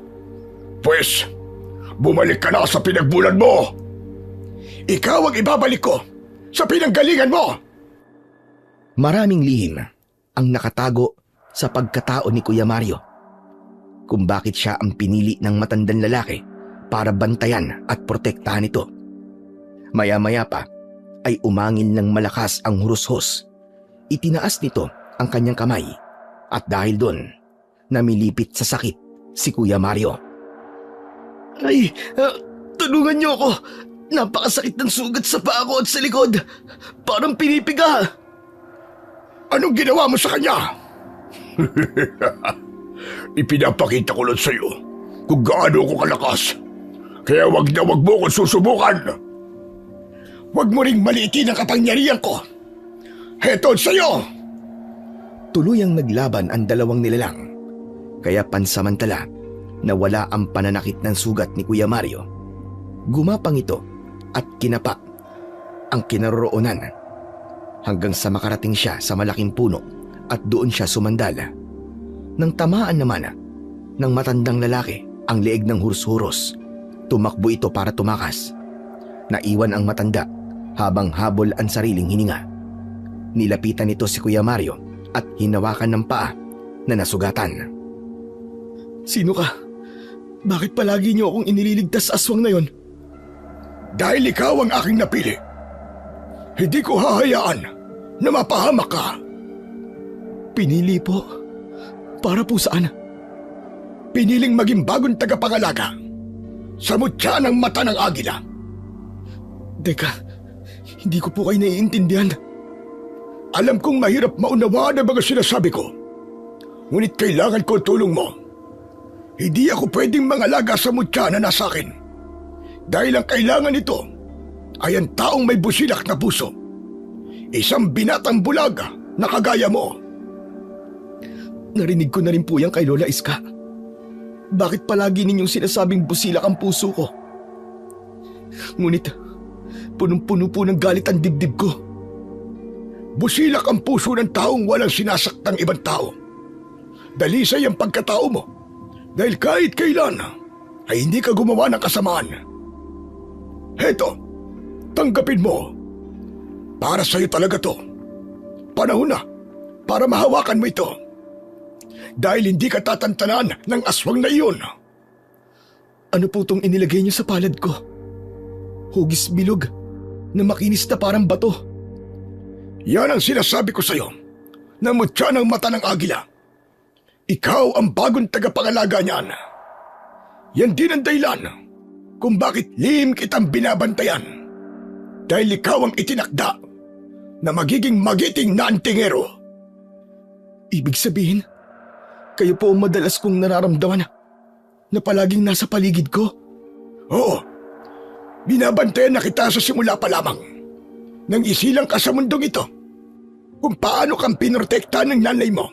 Speaker 4: Pwes, bumalik ka na sa pinagmulan mo. Ikaw ang ibabalik ko sa pinanggalingan mo.
Speaker 1: Maraming lihim ang nakatago sa pagkatao ni Kuya Mario kung bakit siya ang pinili ng matandang lalaki para bantayan at protektahan ito. Maya-maya pa ay umangin ng malakas ang hurushos. Itinaas nito ang kanyang kamay at dahil doon, namilipit sa sakit si Kuya Mario.
Speaker 2: Ay, tulungan niyo ako. Napakasakit ng sugat sa paa ko at sa likod. Parang pinipiga.
Speaker 4: Anong ginawa mo sa kanya? Ipinapakita ko lang sa'yo kung gaano ako kalakas. Kaya wag mo akong susubukan. Wag mo ring maliitin ang kapangyarihan ko. Heto sa'yo!
Speaker 1: Tuluyang naglaban ang 2 nilalang, kaya pansamantala nawala ang pananakit ng sugat ni Kuya Mario. Gumapang ito at kinapa ang kinaroroonan hanggang sa makarating siya sa malaking puno at doon siya sumandala. Nang tamaan naman ng matandang lalaki ang leeg ng hurus-huros, tumakbo ito para tumakas. Naiwan ang matanda habang habol ang sariling hininga. Nilapitan nito si Kuya Mario at hinawakan ng paa na nasugatan.
Speaker 2: Sino ka? Bakit palagi niyo akong inililigtas sa aswang na yon?
Speaker 4: Dahil ikaw ang aking napili. Hindi ko hahayaan na mapahamak ka.
Speaker 2: Pinili po? Para po saan?
Speaker 4: Piniling maging bagong tagapangalaga sa mutya ng mata ng agila.
Speaker 2: Teka, hindi ko po kayo naiintindihan.
Speaker 4: Alam kong mahirap maunawaan ang mga sinasabi ko. Ngunit kailangan ko tulong mo. Hindi ako pwedeng mangalaga sa mutya na nasa akin. Dahil ang kailangan nito ay ang taong may busilak na puso. Isang binatang bulaga na kagaya mo.
Speaker 2: Narinig ko na rin po yan kay Lola Iska. Bakit palagi ninyong sinasabing busilak ang puso ko? Ngunit, punong-puno po ng galit ang dibdib ko.
Speaker 4: Busilak ang puso ng taong walang sinasaktang ibang tao. Dalisay ang pagkatao mo dahil kahit kailan ay hindi ka gumawa ng kasamaan. Heto, tanggapin mo. Para sa'yo talaga to. Panahon na para mahawakan mo ito. Dahil hindi ka tatantanan ng aswang na iyon.
Speaker 2: Ano po itong inilagay niyo sa palad ko? Hugis bilog na makinis na parang bato.
Speaker 4: Yan ang sinasabi ko sa'yo na mutya ng mata ng agila. Ikaw ang bagong tagapangalaga niyan. Yan din ang dahilan kung bakit lihim kitang binabantayan. Dahil ikaw ang itinakda na magiging magiting na antingero.
Speaker 2: Ibig sabihin, kayo po ang madalas kong nararamdaman na palaging nasa paligid ko?
Speaker 4: Oo, binabantayan na kita sa simula pa lamang. Nang isilang ka sa mundong ito, kung paano kang pinrotekta ng nanay mo,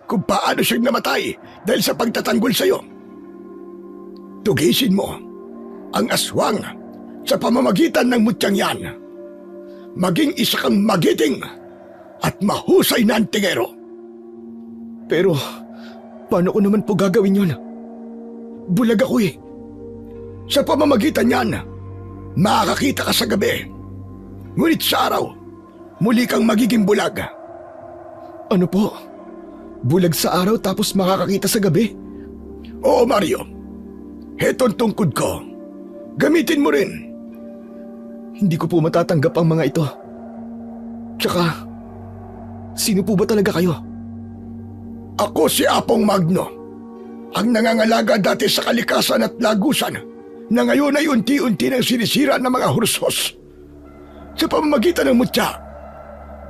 Speaker 4: kung paano siyang namatay dahil sa pagtatanggol sa'yo. Tugisin mo ang aswang sa pamamagitan ng mutyang yan. Maging isa kang magiting at mahusay na antingero.
Speaker 2: Pero, paano ko naman po gagawin yun? Bulag ako eh.
Speaker 4: Sa pamamagitan yan, makakakita ka sa gabi. Ngunit sa araw, muli kang magiging bulag.
Speaker 2: Ano po? Bulag sa araw tapos makakakita sa gabi?
Speaker 4: Oo, Mario. Hetong tungkod ko. Gamitin mo rin.
Speaker 2: Hindi ko po matatanggap ang mga ito. Tsaka, sino po ba talaga kayo?
Speaker 4: Ako si Apong Magno, ang nangangalaga dati sa kalikasan at lagusan na ngayon ay unti-unti nang sinisira ng mga hursos. Sa pamamagitan ng mutya,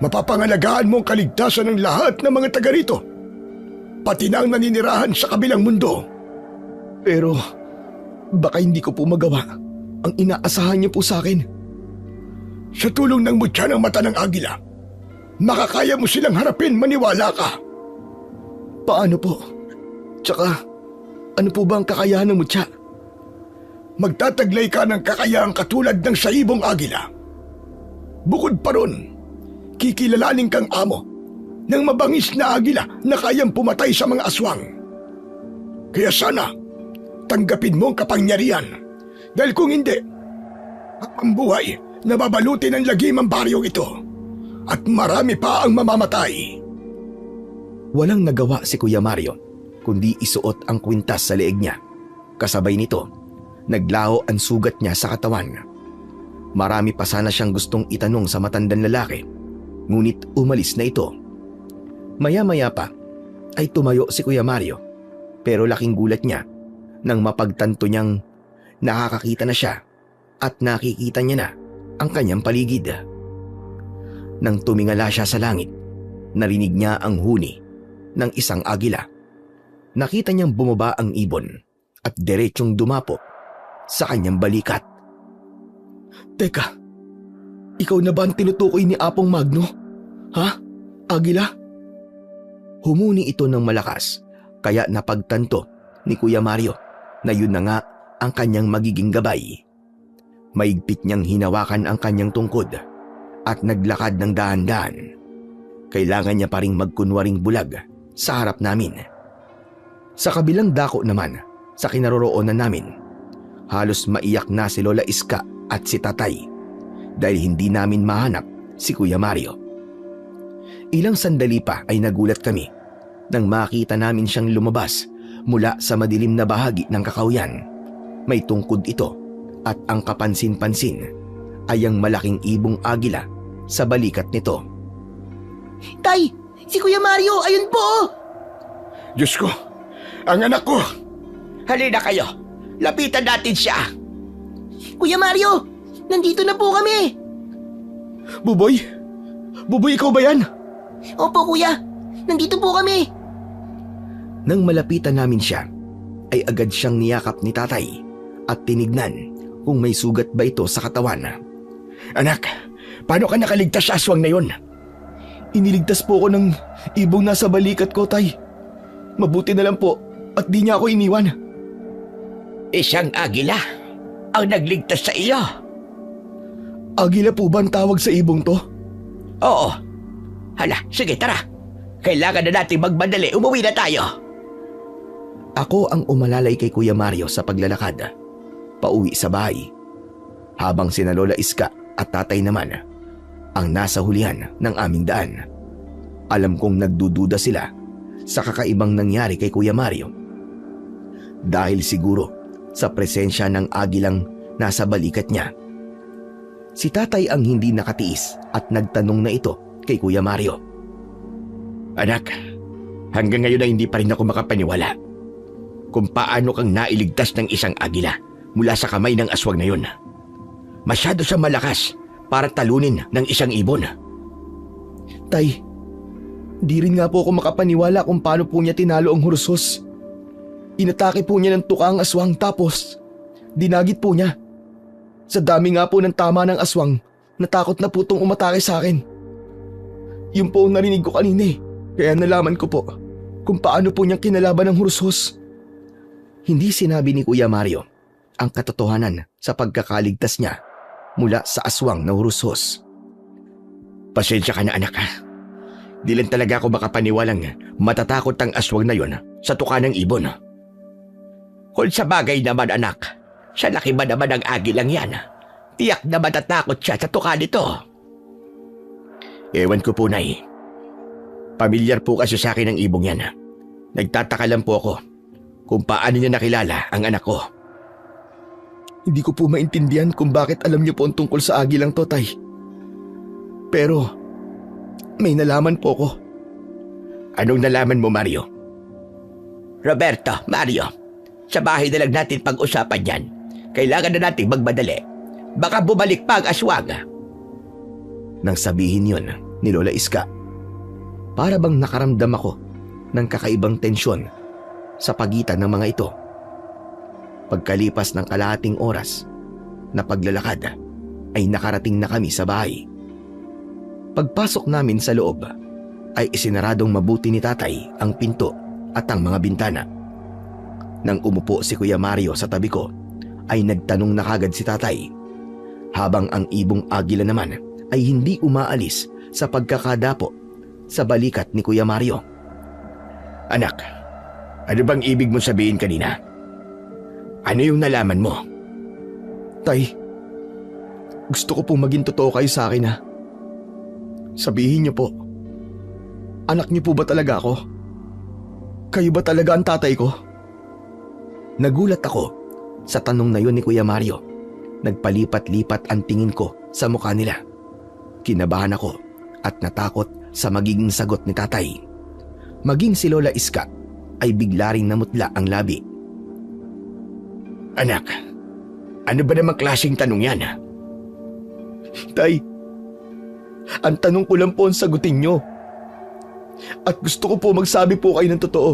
Speaker 4: mapapangalagaan mo ang kaligtasan ng lahat ng mga taga rito, pati na ang naninirahan sa kabilang mundo.
Speaker 2: Pero, baka hindi ko po magawa ang inaasahan niyo po sa akin.
Speaker 4: Sa tulong ng mutya ng mata ng agila, makakaya mo silang harapin, maniwala ka.
Speaker 2: Paano po? Tsaka, ano po ba ang kakayahan ng mutya?
Speaker 4: Magtataglay ka ng kakayahang katulad ng saibong agila. Bukod pa ron, kikilalanin kang amo ng mabangis na agila na kayang pumatay sa mga aswang. Kaya sana, tanggapin mo ang kapangyarihan, dahil kung hindi, ang buhay na babalutin ng lagim ang baryong ito at marami pa ang mamamatay.
Speaker 1: Walang nagawa si Kuya Mario kundi isuot ang kwintas sa leeg niya. Kasabay nito, naglaho ang sugat niya sa katawan. Marami pa sana siyang gustong itanong sa matandang lalaki, ngunit umalis na ito. Maya-maya pa ay tumayo si Kuya Mario, pero laking gulat niya nang mapagtanto niyang nakakakita na siya at nakikita niya na ang kanyang paligid. Nang tumingala siya sa langit, narinig niya ang huni ng isang agila. Nakita niyang bumaba ang ibon at diretsyong dumapo sa kanyang balikat.
Speaker 2: Teka, ikaw na ba ang tinutukoy ni Apong Magno? Ha? Agila?
Speaker 1: Humuni ito ng malakas, kaya napagtanto ni Kuya Mario na yun na nga ang kanyang magiging gabay. Maigpit niyang hinawakan ang kanyang tungkod at naglakad ng dahan-dahan. Kailangan niya pa ring magkunwaring bulag sa harap namin. Sa kabilang dako naman, sa kinaroroonan namin, halos maiyak na si Lola Iska at si Tatay dahil hindi namin mahanap si Kuya Mario. Ilang sandali pa ay nagulat kami nang makita namin siyang lumabas mula sa madilim na bahagi ng kakawyan. May tungkod ito at ang kapansin-pansin ay ang malaking ibong agila sa balikat nito.
Speaker 3: Tay! Si Kuya Mario! Ayun po!
Speaker 4: Diyos ko, ang anak ko!
Speaker 3: Halina kayo! Lapitan natin siya!
Speaker 5: Kuya Mario! Nandito na po kami!
Speaker 2: Buboy? Buboy, ikaw ba yan?
Speaker 5: Opo kuya! Nandito po kami!
Speaker 1: Nang malapitan namin siya, ay agad siyang niyakap ni Tatay at tinignan kung may sugat ba ito sa katawan.
Speaker 4: Anak, paano ka nakaligtas sa aswang na yun?
Speaker 2: Iniligtas po ako ng ibong nasa balikat ko, Tay. Mabuti na lang po at di niya ako iniwan.
Speaker 3: Isang agila ang nagligtas sa iyo.
Speaker 2: Agila po ba ang tawag sa ibong to?
Speaker 3: Oo. Hala, sige tara. Kailangan na natin magmadali. Umuwi na tayo.
Speaker 1: Ako ang umalalay kay Kuya Mario sa paglalakad, pauwi sa bahay, habang sina Lola Iska at Tatay naman ang nasa hulihan ng aming daan. Alam kong nagdududa sila sa kakaibang nangyari kay Kuya Mario. Dahil siguro sa presensya ng agilang nasa balikat niya. Si Tatay ang hindi nakatiis at nagtanong na ito kay Kuya Mario.
Speaker 3: Anak, hanggang ngayon ay hindi pa rin ako makapaniwala kung paano kang nailigtas ng isang agila mula sa kamay ng aswang na yun. Masyado siyang malakas para talunin ng isang ibon.
Speaker 2: Tay, di rin nga po ako makapaniwala kung paano po niya tinalo ang hursos. Inatake po niya ng tuka ang aswang tapos dinagit po niya. Sa dami nga po ng tama ng aswang, natakot na po itong umatake sa akin. Yun po ang narinig ko kanina eh. Kaya nalaman ko po kung paano po niyang kinalaban ng hursos.
Speaker 1: Hindi sinabi ni Kuya Mario ang katotohanan sa pagkakaligtas niya mula sa aswang na hursos.
Speaker 3: Pasensya ka na anak ha. Di lang talaga ako makapaniwalang matatakot ang aswang na yon sa tuka ng ibon. Kung sa bagay naman anak, sa laki ba naman ang agilang yan? Tiyak na matatakot siya sa tuka nito.
Speaker 1: Ewan ko po, Nay. Pamilyar po kasi sa akin ang ibong yan. Nagtataka lang po ako kung paano niya nakilala ang anak ko.
Speaker 2: Hindi ko po maintindihan kung bakit alam niyo po ang tungkol sa agilang to, Tay. Pero, may nalaman po ko.
Speaker 1: Anong nalaman mo, Mario?
Speaker 3: Roberto, Mario, sa bahay na lang natin pag-usapan yan. Kailangan na natin magmadali. Baka bumalik pa ang aswang.
Speaker 1: Nang sabihin yon ni Lola Iska, para bang nakaramdam ako ng kakaibang tensyon sa pagitan ng mga ito. Pagkalipas ng kalahating oras na paglalakad ay nakarating na kami sa bahay. Pagpasok namin sa loob ay isinaradong mabuti ni tatay ang pinto at ang mga bintana. Nang umupo si Kuya Mario sa tabi ko ay nagtanong na kagad si tatay, habang ang ibong agila naman ay hindi umaalis sa pagkakadapo sa balikat ni Kuya Mario. Anak, ano bang ibig mong sabihin kanina? Ano yung nalaman mo?
Speaker 2: Tay, gusto ko pong maging totoo kayo sa akin, ha. Sabihin niyo po, anak niyo po ba talaga ako? Kayo ba talaga ang tatay ko?
Speaker 1: Nagulat ako sa tanong na yun ni Kuya Mario. Nagpalipat-lipat ang tingin ko sa mukha nila. Kinabahan ako at natakot sa magiging sagot ni tatay. Maging si Lola Iska ay bigla ring namutla ang labi. Anak, ano ba namang klaseng tanong yan?
Speaker 2: Tay, ang tanong ko lang po ang sagutin niyo. At gusto ko po magsabi po kayo ng totoo.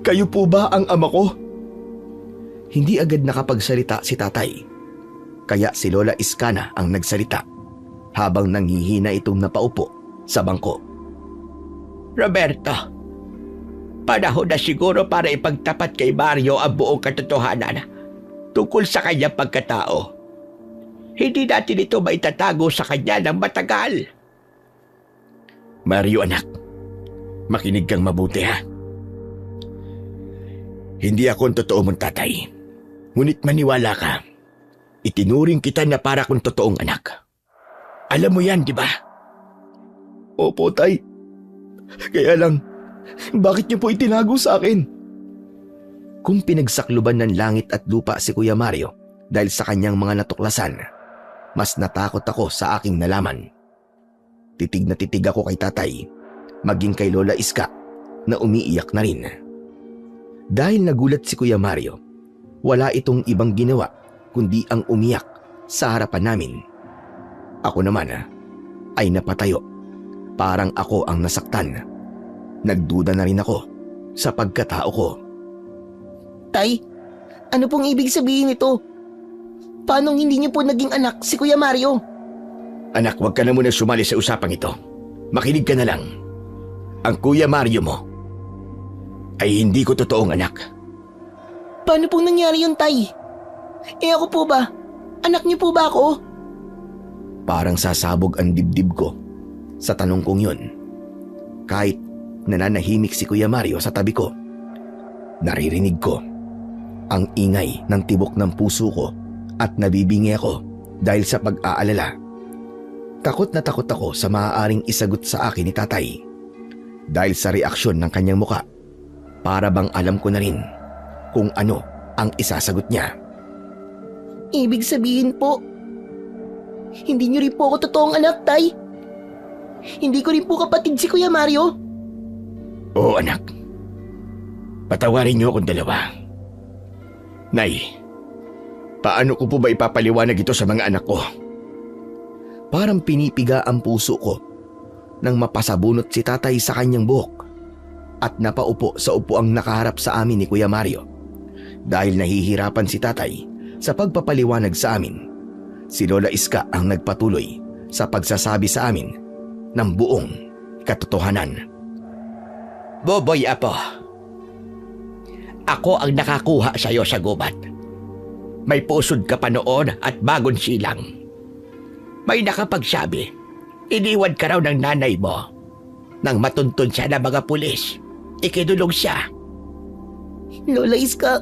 Speaker 2: Kayo po ba ang ama ko?
Speaker 1: Hindi agad nakapagsalita si tatay. Kaya si Lola Iskana ang nagsalita habang nanghihina itong napaupo sa bangko.
Speaker 3: Roberto, panahon na siguro para ipagtapat kay Mario ang buong katotohanan tungkol sa kanyang pagkatao. Hindi natin ito maitatago sa kanya ng matagal.
Speaker 1: Mario anak, makinig kang mabuti ha. Hindi ako ang totoo mong tatay. Ngunit maniwala ka, itinuring kita na para kung totoong anak. Alam mo yan, di ba?
Speaker 2: Opo, Tay. Kaya lang, bakit niyo po itinago sa akin?
Speaker 1: Kung pinagsakluban ng langit at lupa si Kuya Mario dahil sa kanyang mga natuklasan, mas natakot ako sa aking nalaman. Titig na titig ako kay tatay, maging kay Lola Iska na umiiyak na rin. Dahil nagulat si Kuya Mario, wala itong ibang ginawa kundi ang umiyak sa harapan namin. Ako naman ay napatayo, parang ako ang nasaktan. Nagduda na rin ako sa pagkatao ko.
Speaker 5: Tay, ano pong ibig sabihin nito? Paano hindi niyo po naging anak si Kuya Mario?
Speaker 1: Anak, huwag ka na muna sumali sa usapang ito. Makinig ka na lang. Ang Kuya Mario mo ay hindi ko totoong anak.
Speaker 5: Paano pong nangyari yun, Tay? Ako po ba? Anak niyo po ba ako?
Speaker 1: Parang sasabog ang dibdib ko sa tanong kong yun. Kahit nananahimik si Kuya Mario sa tabi ko, naririnig ko ang ingay ng tibok ng puso ko at nabibingi ako dahil sa pag-aalala. Takot na takot ako sa maaaring isagot sa akin ni tatay. Dahil sa reaksyon ng kanyang muka, para bang alam ko na rin kung ano ang isasagot niya.
Speaker 5: Ibig sabihin po, hindi niyo rin po ako totoong anak, Tay? Hindi ko rin po kapatid si Kuya Mario?
Speaker 1: Oo anak, patawarin niyo akong dalawa. Nay, paano ko po ba ipapaliwanag ito sa mga anak ko? Parang pinipiga ang puso ko nang mapasabunot si tatay sa kanyang buhok at napaupo sa upuang nakaharap sa amin ni Kuya Mario. Dahil nahihirapan si tatay sa pagpapaliwanag sa amin, si Lola Iska ang nagpatuloy sa pagsasabi sa amin ng buong katotohanan.
Speaker 3: Boboy Apo, ako ang nakakuha sa iyo sa gubat. May pusod ka pa noon at bagong silang. May nakapagsabi, iniwan ka raw ng nanay mo. Nang matuntun siya ng mga pulis, ikinulong siya.
Speaker 5: Lola Iska,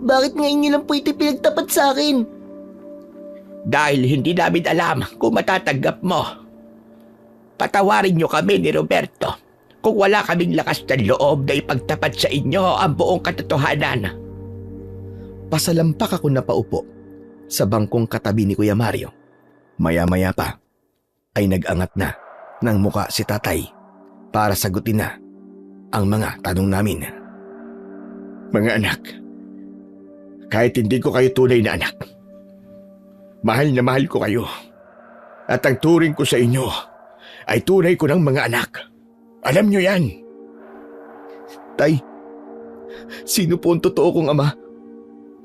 Speaker 5: bakit ngayon niyo lang po ito pinagtapat sa akin?
Speaker 3: Dahil hindi namin alam kung matatanggap mo. Patawarin niyo kami ni Roberto kung wala kaming lakas ng loob na ipagtapat sa inyo ang buong katotohanan.
Speaker 1: Pasalampak ako na paupo sa bangkong katabi ni Kuya Mario. Maya-maya pa ay nag-angat na ng muka si tatay para sagutin na ang mga tanong namin.
Speaker 4: Mga anak, kahit hindi ko kayo tunay na anak, mahal na mahal ko kayo. At ang turing ko sa inyo ay tunay ko ng mga anak. Alam nyo yan.
Speaker 2: Tay, sino po ang totoo kong ama?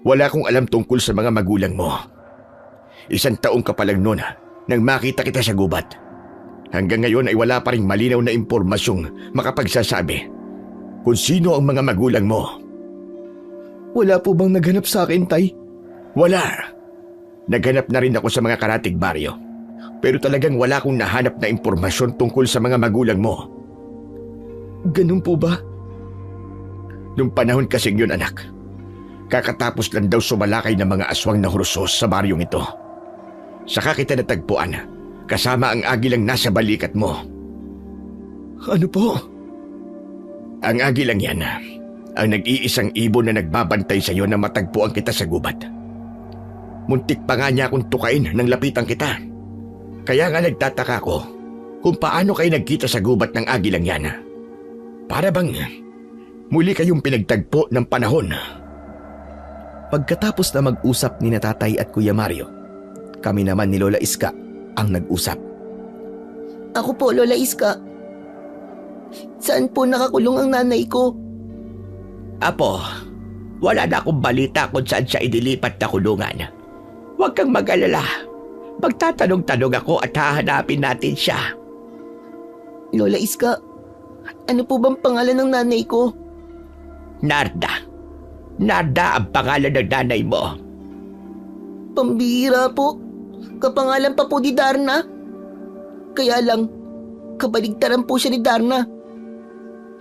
Speaker 4: Wala akong alam tungkol sa mga magulang mo. 1 taong ka pa lang noon nang makita kita sa gubat. Hanggang ngayon ay wala pa ring malinaw na impormasyong makapagsasabi kung sino ang mga magulang mo.
Speaker 2: Wala po bang naghanap sa akin, Tay?
Speaker 4: Wala. Naghanap na rin ako sa mga karatig baryo. Pero talagang wala akong nahanap na impormasyon tungkol sa mga magulang mo.
Speaker 2: Ganun po ba?
Speaker 4: Nung panahon kasing yun, anak, kakatapos lang daw sumalakay ng mga aswang na hurusos sa baryong ito. Saka kita natagpuan, kasama ang agilang nasa balikat mo.
Speaker 2: Ano po?
Speaker 4: Ang agilang yan, ang nag-iisang ibon na nagbabantay sa iyo na matagpuan kita sa gubat. Muntik pa nga niya akong tukain nang lapitan kita. Kaya nga nagtataka ko kung paano kayo nagkita sa gubat ng agilang yan. Para bang muli kayong pinagtagpo ng panahon.
Speaker 1: Pagkatapos na mag-usap ni na tatay at Kuya Mario, kami naman ni Lola Iska ang nag-usap.
Speaker 5: Ako po, Lola Iska. Saan po nakakulong ang nanay ko?
Speaker 3: Apo, wala na akong balita kung saan siya inilipat na kulungan. Huwag kang mag-alala. Magtatanong-tanong ako at hahanapin natin siya.
Speaker 5: Lola Iska, ano po bang pangalan ng nanay ko?
Speaker 3: Narda. Narda ang pangalan ng nanay mo.
Speaker 5: Pambihira po. Kapangalan pa po ni Darna. Kaya lang, kabaligtaran po siya ni Darna.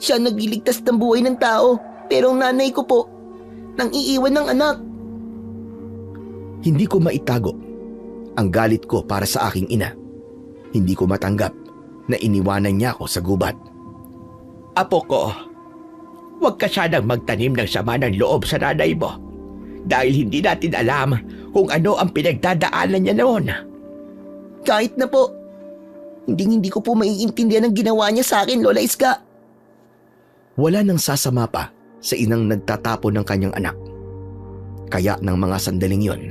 Speaker 5: Siya nagliligtas ng buhay ng tao, pero ang nanay ko po, nang iiwan ng anak.
Speaker 1: Hindi ko maitago ang galit ko para sa aking ina. Hindi ko matanggap na iniwanan niya ako sa gubat.
Speaker 3: Apo ko, huwag ka sanang magtanim ng sama ng loob sa nanay mo dahil hindi natin alam kung ano ang pinagdadaanan niya noon.
Speaker 5: Kahit na po, hindi ko po maiintindihan ang ginawa niya sa akin, Lola Iska.
Speaker 1: Wala nang sasama pa sa inang nagtatapon ng kanyang anak. Kaya ng mga sandaling yon,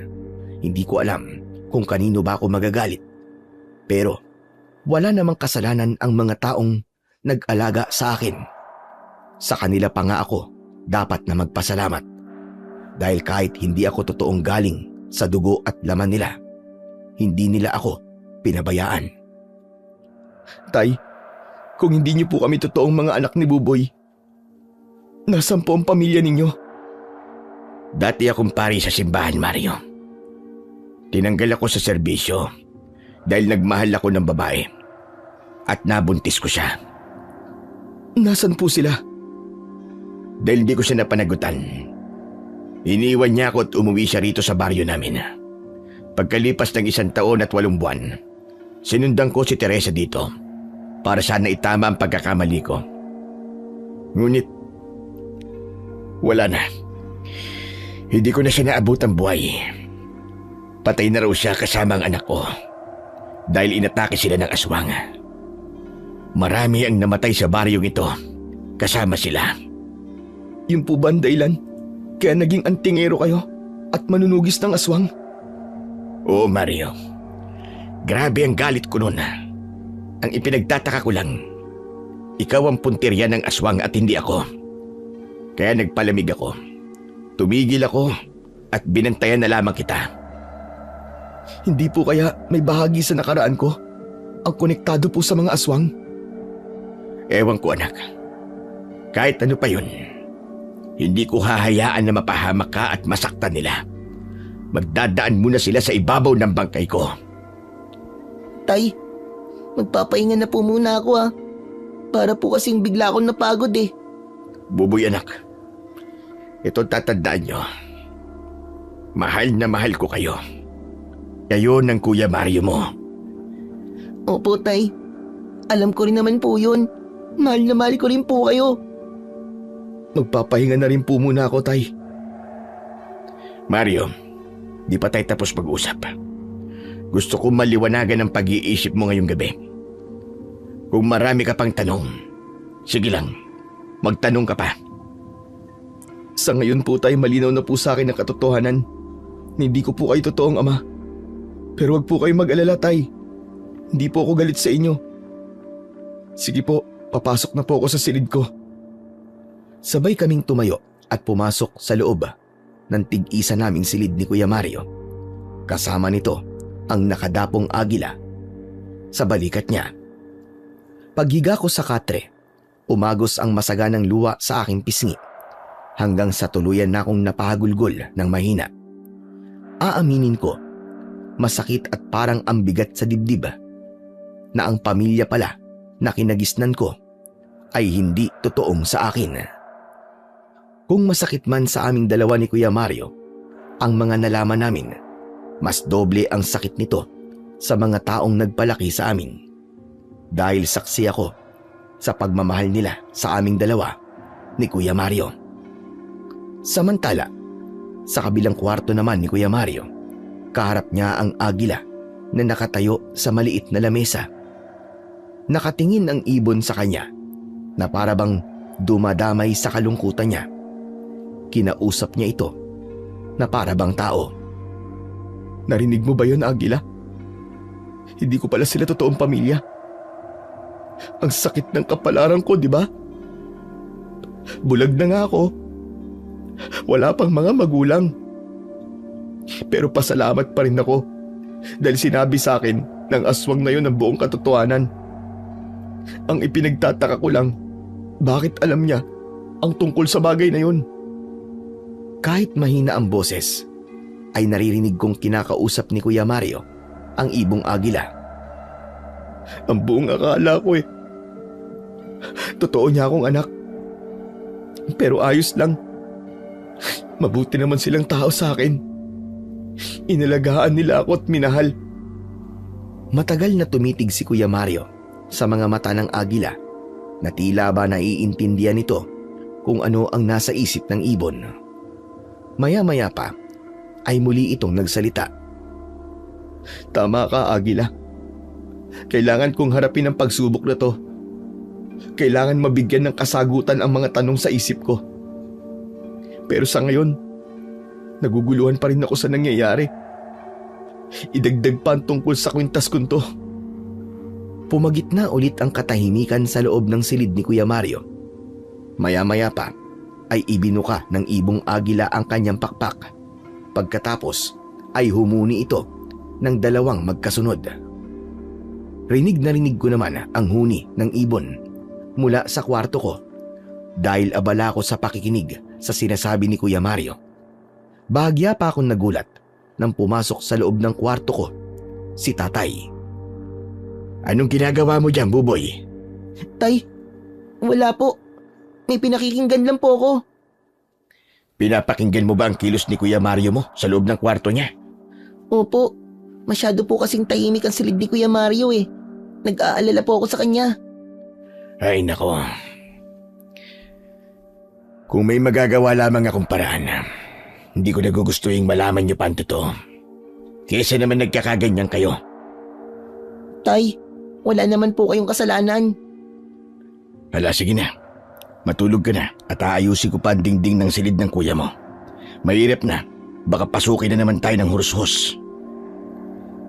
Speaker 1: hindi ko alam kung kanino ba ako magagalit. Pero wala namang kasalanan ang mga taong nag-alaga sa akin. Sa kanila pa nga ako dapat na magpasalamat. Dahil kahit hindi ako totoong galing sa dugo at laman nila, hindi nila ako pinabayaan.
Speaker 2: Tay, kung hindi niyo po kami totoong mga anak ni Buboy, nasaan po ang pamilya ninyo?
Speaker 4: Dati akong pari sa simbahan, Mario. Tinanggal ako sa serbisyo dahil nagmahal ako ng babae at nabuntis ko siya.
Speaker 2: Nasaan po sila?
Speaker 4: Dahil hindi ko siya napanagutan, iniwan niya ako at umuwi siya rito sa baryo namin. Pagkalipas ng 1 taon at 8 buwan, sinundan ko si Teresa dito para sana itama ang pagkakamali ko. Ngunit, wala na. Hindi ko na siya naabot ang buhay. Patay na raw siya kasama ang anak ko dahil inatake sila ng aswang. Marami ang namatay sa baryong ito kasama sila.
Speaker 2: Yung po ba ang dahilan kaya naging antingero kayo at manunugis ng aswang?
Speaker 4: Oo, Mario. Grabe ang galit ko noon. Ang ipinagtataka ko lang, ikaw ang puntirya ng aswang at hindi ako. Kaya nagpalamig ako. Tumigil ako at binantayan na lamang kita.
Speaker 2: Hindi po kaya may bahagi sa nakaraan ko ang konektado po sa mga aswang?
Speaker 4: Ewan ko, anak. Kahit ano pa yun, hindi ko hahayaan na mapahamak ka at masaktan nila. Magdadaan muna sila sa ibabaw ng bangkay ko.
Speaker 5: Tay, magpapahinga na po muna ako Para po kasing bigla akong napagod eh.
Speaker 4: Buboy, anak. Ito tatandaan nyo. Mahal na mahal ko kayo.
Speaker 1: Kayo ng Kuya Mario mo.
Speaker 5: Opo, Tay. Alam ko rin naman po yun. Mahal na mahal ko rin po kayo.
Speaker 2: Magpapahinga na rin po muna ako, Tay.
Speaker 1: Mario, di pa tayo tapos mag-usap. Gusto ko maliwanagan ang pag-iisip mo ngayong gabi. Kung marami ka pang tanong, sige lang, magtanong ka pa.
Speaker 2: Sa ngayon po, Tay, malinaw na po sa akin ang katotohanan. Hindi ko po kayo totoong ama. Pero wag po kayo mag-alala, Tay. Hindi po ako galit sa inyo. Sige po, papasok na po ako sa silid ko.
Speaker 1: Sabay kaming tumayo at pumasok sa loob ng tig-isa naming silid ni Kuya Mario. Kasama nito ang nakadapong agila sa balikat niya. Paghiga ko sa katre, umagos ang masaganang luwa sa aking pisngi hanggang sa tuluyan na akong napahagulgol ng mahina. Aaminin ko, masakit at parang ambigat sa dibdib na ang pamilya pala na kinagisnan ko ay hindi totoong sa akin. Kung masakit man sa aming dalawa ni Kuya Mario, ang mga nalaman namin, mas doble ang sakit nito sa mga taong nagpalaki sa amin. Dahil saksi ako sa pagmamahal nila sa aming dalawa ni Kuya Mario. Samantala, sa kabilang kwarto naman ni Kuya Mario, kaharap niya ang agila na nakatayo sa maliit na lamesa. Nakatingin ang ibon sa kanya na para bang dumadamay sa kalungkutan niya. Kinausap niya ito na para bang tao.
Speaker 2: Narinig mo ba yun, Agila? Hindi ko pala sila totoong pamilya. Ang sakit ng kapalaran ko, di ba? Bulag na nga ako. Wala pang mga magulang. Pero pasalamat pa rin ako dahil sinabi sa akin ng aswang na yun ang buong katotohanan. Ang ipinagtataka ko lang, bakit alam niya ang tungkol sa bagay na yun?
Speaker 1: Kahit mahina ang boses, ay naririnig kong kinakausap ni Kuya Mario ang ibong agila.
Speaker 2: Ang buong akala ko totoo niya akong anak. Pero ayos lang. Mabuti naman silang tao sa akin. Inalagaan nila ako at minahal.
Speaker 1: Matagal na tumitig si Kuya Mario sa mga mata ng agila na tila ba naiintindihan nito kung ano ang nasa isip ng ibon. Maya-maya pa ay muli itong nagsalita.
Speaker 2: Tama ka, Agila. Kailangan kong harapin ang pagsubok na to. Kailangan mabigyan ng kasagutan ang mga tanong sa isip ko. Pero sa ngayon, naguguluhan pa rin ako sa nangyayari. Idagdag pa ang tungkol sa kwintas ko to.
Speaker 1: Pumagitna ulit ang katahimikan sa loob ng silid ni Kuya Mario. Maya-maya pa ay ibinuka ng ibong agila ang kanyang pakpak. Pagkatapos ay humuni ito ng dalawang magkasunod. Rinig na rinig ko naman ang huni ng ibon mula sa kwarto ko dahil abala ko sa pakikinig sa sinasabi ni Kuya Mario. Bahagya pa akong nagulat nang pumasok sa loob ng kwarto ko si Tatay. Anong ginagawa mo dyan, Buboy?
Speaker 5: Tay, wala po. May pinakikinggan lang po ako.
Speaker 1: Pinapakinggan mo ba ang kilos ni Kuya Mario mo sa loob ng kwarto niya?
Speaker 5: Opo, masyado po kasing tahimik ang silid ni Kuya Mario eh. Nag-aalala po ako sa kanya.
Speaker 1: Ay nako. Kung may magagawa lamang akong paraan, hindi ko nagugustuhin malaman niyo pa ang totoo. Kesa naman nagkakaganyan kayo.
Speaker 5: Tay, wala naman po kayong kasalanan.
Speaker 1: Hala, sige na. Matulog ka na at aayusin ko pa ang dingding ng silid ng kuya mo. Mahirap na, baka pasukin na naman tayo ng hurus-hus.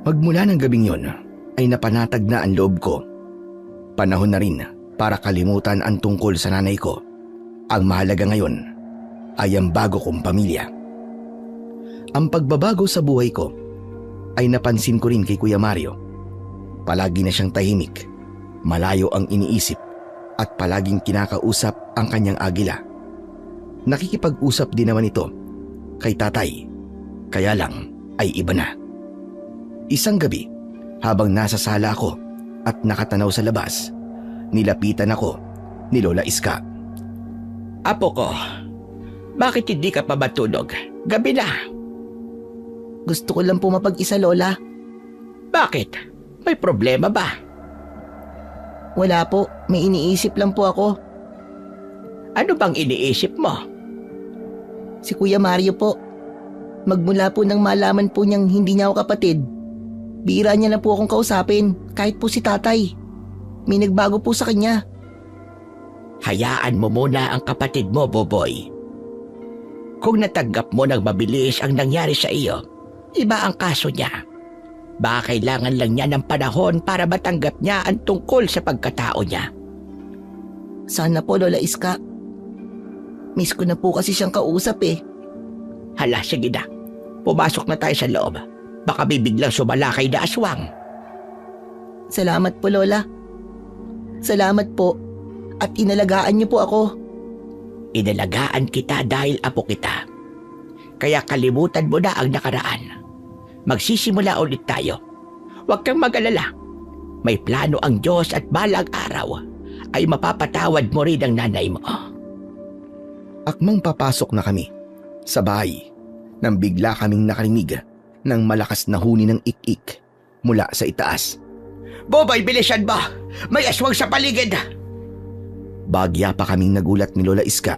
Speaker 1: Magmula ng gabing yon ay napanatag na ang loob ko. Panahon na rin para kalimutan ang tungkol sa nanay ko. Ang mahalaga ngayon ay ang bago kong pamilya. Ang pagbabago sa buhay ko ay napansin ko rin kay Kuya Mario. Palagi na siyang tahimik, malayo ang iniisip at palaging kinakausap ang kanyang agila. Nakikipag-usap din naman ito kay Tatay, kaya lang ay iba na. Isang gabi, habang nasa sala ako at nakatanaw sa labas, nilapitan ako ni Lola Iska.
Speaker 3: Apo ko, bakit hindi ka pa matulog? Gabi na.
Speaker 5: Gusto ko lang po mapag-isa, Lola.
Speaker 3: Bakit? May problema ba?
Speaker 5: Wala po, may iniisip lang po ako.
Speaker 3: Ano bang iniisip mo?
Speaker 5: Si Kuya Mario po. Magmula po nang malaman po niyang hindi niya ako kapatid, bira niya na po akong kausapin, kahit po si tatay. May nagbago po sa kanya.
Speaker 3: Hayaan mo muna ang kapatid mo, Boboy. Kung natanggap mo ng mabilis ang nangyari sa iyo, iba ang kaso niya. Baka kailangan lang niya ng panahon para matanggap niya ang tungkol sa pagkatao niya.
Speaker 5: Sana po, Lola Iska. Miss ko na po kasi siyang kausap eh.
Speaker 3: Hala, sige na. Pumasok na tayo sa loob. Baka bibiglang sumalakay na aswang.
Speaker 5: Salamat po, Lola. Salamat po. At inalagaan niyo po ako.
Speaker 3: Inalagaan kita dahil apo kita. Kaya kalimutan mo na ang nakaraan. Magsisimula ulit tayo. Huwag kang mag-alala. May plano ang Diyos at balang araw ay mapapatawad mo rin ang nanay mo.
Speaker 1: Akmang papasok na kami sa bahay nang bigla kaming nakarinig ng malakas na huni ng ik-ik mula sa itaas.
Speaker 3: Boboy, bilisan mo! May aswang sa paligid!
Speaker 1: Bagya pa kaming nagulat ni Lola Iska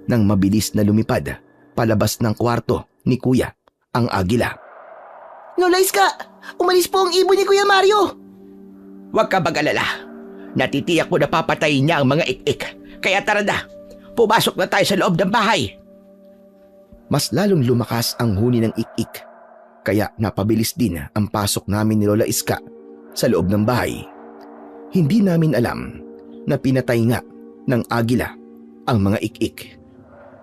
Speaker 1: nang mabilis na lumipad palabas ng kwarto ni Kuya ang agila.
Speaker 5: Lola Iska, umalis po ang ibon ni Kuya Mario.
Speaker 3: Huwag ka mag-alala. Natitiyak mo na papatayin niya ang mga ik-ik. Kaya tara na, pumasok na tayo sa loob ng bahay.
Speaker 1: Mas lalong lumakas ang huni ng ik-ik, kaya napabilis din ang pasok namin ni Lola Iska sa loob ng bahay. Hindi namin alam na pinatay nga ng agila ang mga ik-ik.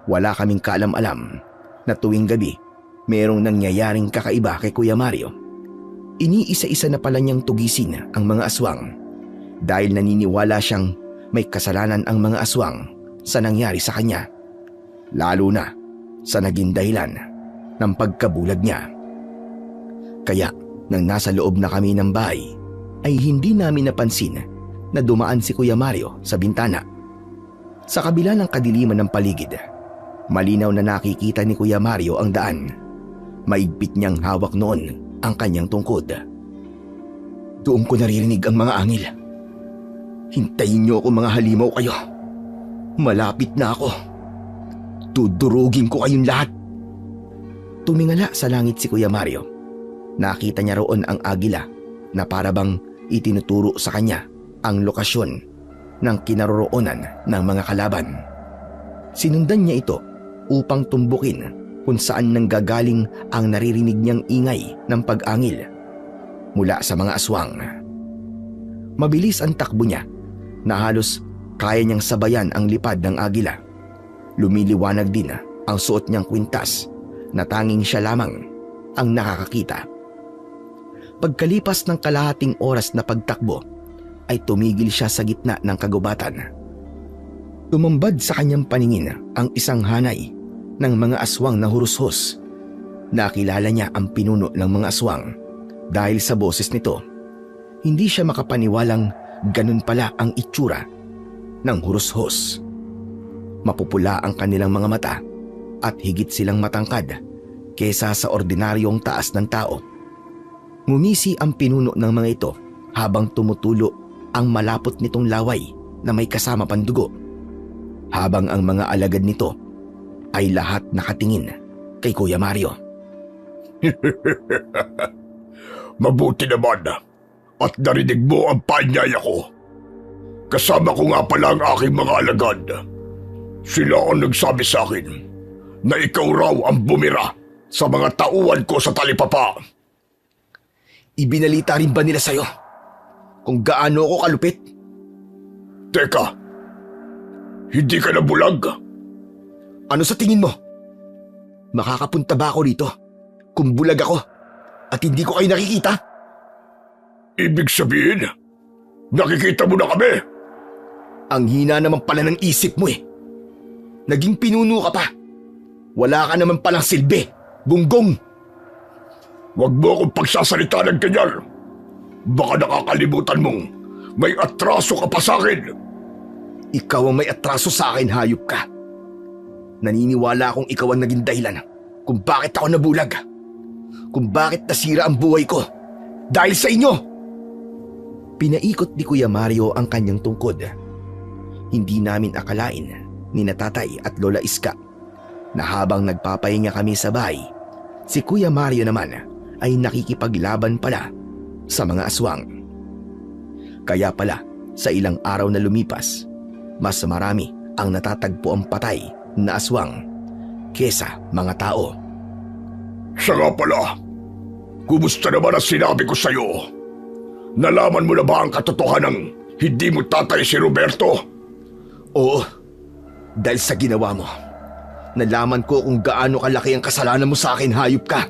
Speaker 1: Wala kaming kaalam-alam na tuwing gabi merong nangyayaring kakaiba kay Kuya Mario. Iniisa-isa na pala niyang tugisin ang mga aswang dahil naniniwala siyang may kasalanan ang mga aswang sa nangyari sa kanya, lalo na sa naging dahilan ng pagkabulag niya. Kaya nang nasa loob na kami ng bahay ay hindi namin napansin na dumaan si Kuya Mario sa bintana. Sa kabila ng kadiliman ng paligid, malinaw na nakikita ni Kuya Mario ang daan. Maigpit niyang hawak noon ang kanyang tungkod. Doon ko naririnig ang mga angil. Hintayin niyo ako, mga halimaw kayo. Malapit na ako. Tudurugin ko kayong lahat. Tumingala sa langit si Kuya Mario. Nakita niya roon ang agila na parabang itinuturo sa kanya ang lokasyon ng kinaroroonan ng mga kalaban. Sinundan niya ito upang tumbukin kung saan nanggagaling ang naririnig niyang ingay ng pag-angil mula sa mga aswang. Mabilis ang takbo niya na halos kaya niyang sabayan ang lipad ng agila. Lumiliwanag din ang suot niyang kwintas na tanging siya lamang ang nakakakita. Pagkalipas ng kalahating oras na pagtakbo ay tumigil siya sa gitna ng kagubatan. Tumambad sa kanyang paningin ang isang hanay ng mga aswang na hurushos. Nakilala niya ang pinuno ng mga aswang dahil sa boses nito. Hindi siya makapaniwalang ganun pala ang itsura ng hurushos. Mapupula ang kanilang mga mata at higit silang matangkad kesa sa ordinaryong taas ng tao. Ngumisi ang pinuno ng mga ito habang tumutulo ang malapot nitong laway na may kasama pandugo, habang ang mga alagad nito ay lahat nakatingin kay Kuya Mario.
Speaker 4: Mabuti naman at narinig mo ang paanyaya ko. Kasama ko nga pala ang aking mga alagad. Sila ang nagsabi sa akin na ikaw raw ang bumira sa mga tauhan ko sa talipapa.
Speaker 1: Ibinalita rin ba nila sa'yo kung gaano ako kalupit?
Speaker 4: Teka, hindi ka na bulag?
Speaker 1: Ano sa tingin mo? Makakapunta ba ako rito kung bulag ako at hindi ko kayo nakikita?
Speaker 4: Ibig sabihin, nakikita mo na kami?
Speaker 1: Ang hina naman pala ng isip mo eh. Naging pinuno ka pa. Wala ka naman palang silbi, gunggong.
Speaker 4: Huwag mo akong pagsasalita ng ganyan. Baka nakakalimutan mong may atraso ka pa sa akin.
Speaker 1: Ikaw ang may atraso sa akin, hayop ka. Naniniwala akong ikaw ang naging dahilan kung bakit ako nabulag. Kung bakit nasira ang buhay ko
Speaker 2: Dahil sa inyo!
Speaker 1: Pinaikot ni Kuya Mario ang kanyang tungkod. Hindi namin akalain ni na Tatay at Lola Iska na habang nagpapahinga kami sa bahay, si Kuya Mario naman ay nakikipaglaban pala sa mga aswang. Kaya pala sa ilang araw na lumipas, mas marami ang natatagpo ang patay na aswang kesa mga tao.
Speaker 4: Siya nga pala, kumusta naman ang sinabi ko sa'yo? Nalaman mo na ba ang katotohanan hindi mo tatay si Roberto?
Speaker 2: Oo, dahil sa ginawa mo. Nalaman ko kung gaano kalaki ang kasalanan mo sa akin, hayop ka.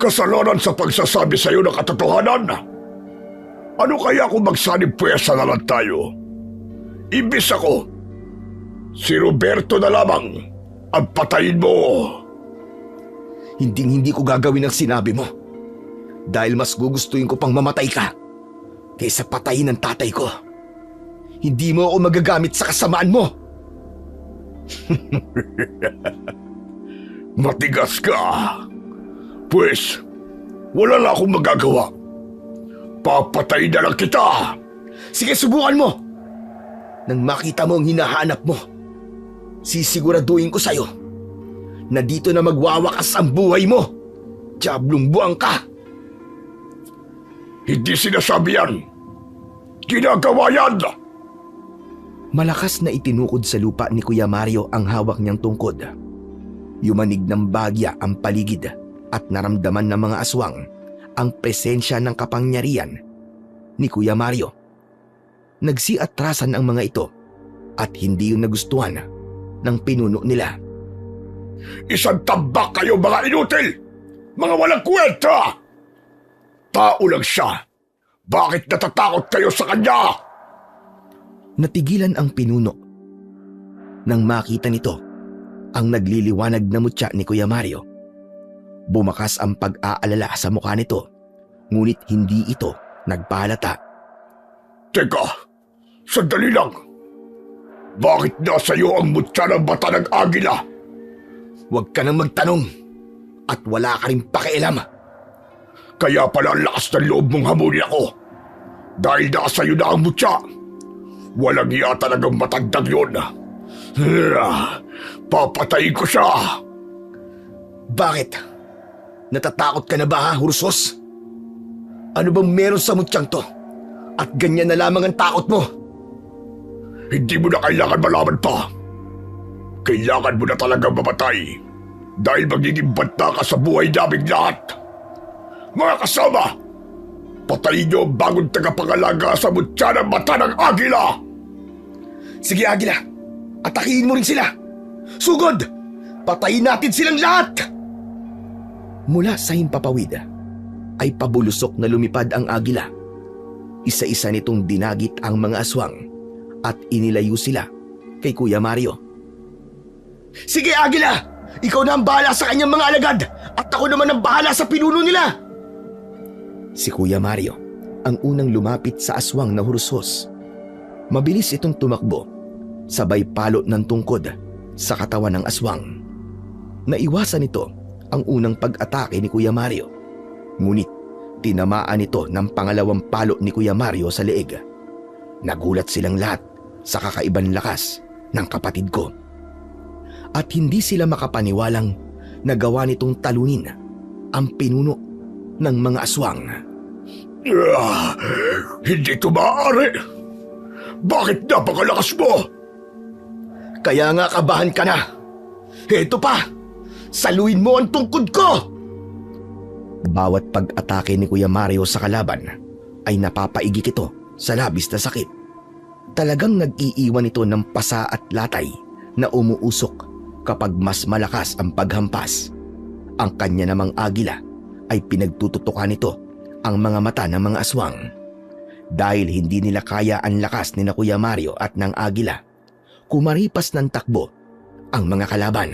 Speaker 4: Kasalanan sa pagsasabi sa'yo ng katotohanan? Ano kaya kung magsanib pwersa na lang tayo? Ibis ako, si Roberto na lamang ang patayin mo.
Speaker 2: Hindi ko gagawin ang sinabi mo. Dahil mas gugustuhin ko pang mamatay ka kaysa patayin ng tatay ko. Hindi mo ako magagamit sa kasamaan mo.
Speaker 4: Matigas ka. Pues, wala na akong magagawa. Papatayin na lang kita.
Speaker 2: Sige, subukan mo. Nang makita mo ang hinahanap mo, sisiguraduhin ko sa'yo na dito na magwawakas ang buhay mo. Diablong buwang ka.
Speaker 4: Hindi sinasabi yan. Ginagawa yan.
Speaker 1: Malakas na itinukod sa lupa ni Kuya Mario ang hawak niyang tungkod. Yumanig ng bagya ang paligid at naramdaman ng mga aswang ang presensya ng kapangyarihan ni Kuya Mario. Nagsiatrasan ang mga ito at hindi yung nagustuhan ng pinuno nila.
Speaker 4: Isang tambak kayo mga inutil! Mga walang kwenta! Tao lang siya. Bakit natatakot kayo sa kanya?
Speaker 1: Natigilan ang pinuno nang makita nito ang nagliliwanag na mutya ni Kuya Mario. Bumakas ang pag-aalala sa mukha nito, ngunit hindi ito nagpahalata.
Speaker 4: Teka, sandali lang. Bakit nasa iyo ang mutya ng mata ng agila?
Speaker 2: Huwag ka nang magtanong at wala ka rin pakialam.
Speaker 4: Kaya pala ang lakas ng loob mong hamunin ako. Dahil nasa iyo na ang mutya. Walang iya talagang matagdag yun. Papatayin ko siya.
Speaker 2: Bakit? Natatakot ka na ba, ha, Hursos? Ano bang meron sa mutyang to? At ganyan na lamang ang takot mo?
Speaker 4: Hindi mo na kailangan malaman pa. Kailangan mo na talagang mamatay. Dahil magiging banta ka sa buhay naming lahat. Mga kasama, patayin niyo ang bagong tagapangalaga sa mutya ng mata ng agila.
Speaker 2: Sige, Agila. Atakihin mo rin sila. Sugod! Patayin natin silang lahat!
Speaker 1: Mula sa himpapawid ay pabulusok na lumipad ang agila. Isa-isa nitong dinagit ang mga aswang at inilayo sila kay Kuya Mario.
Speaker 2: Sige, Agila! Ikaw na ang bahala sa kanyang mga alagad at ako naman ang bahala sa pinuno nila!
Speaker 1: Si Kuya Mario ang unang lumapit sa aswang na Hursos. Mabilis itong tumakbo, sabay palot ng tungkod sa katawan ng aswang. Naiwasan nito ang unang pag-atake ni Kuya Mario. Ngunit tinamaan ito ng pangalawang palo ni Kuya Mario sa leeg. Nagulat silang lahat sa kakaibang lakas ng kapatid ko. At hindi sila makapaniwalang nagawa nitong talunin ang pinuno ng mga aswang.
Speaker 4: Hindi ito maaari. Bakit napakalakas mo?
Speaker 2: Kaya nga kabahan ka na. Heto pa! Saluin mo ang tungkod ko!
Speaker 1: Bawat pag-atake ni Kuya Mario sa kalaban ay napapaigik ito sa labis na sakit. Talagang nag-iiwan ito ng pasa at latay na umuusok kapag mas malakas ang paghampas. Ang kanya namang agila ay pinagtututukan nito ang mga mata ng mga aswang. Dahil hindi nila kaya ang lakas ni na Kuya Mario at ng agila, kumaripas ng takbo ang mga kalaban.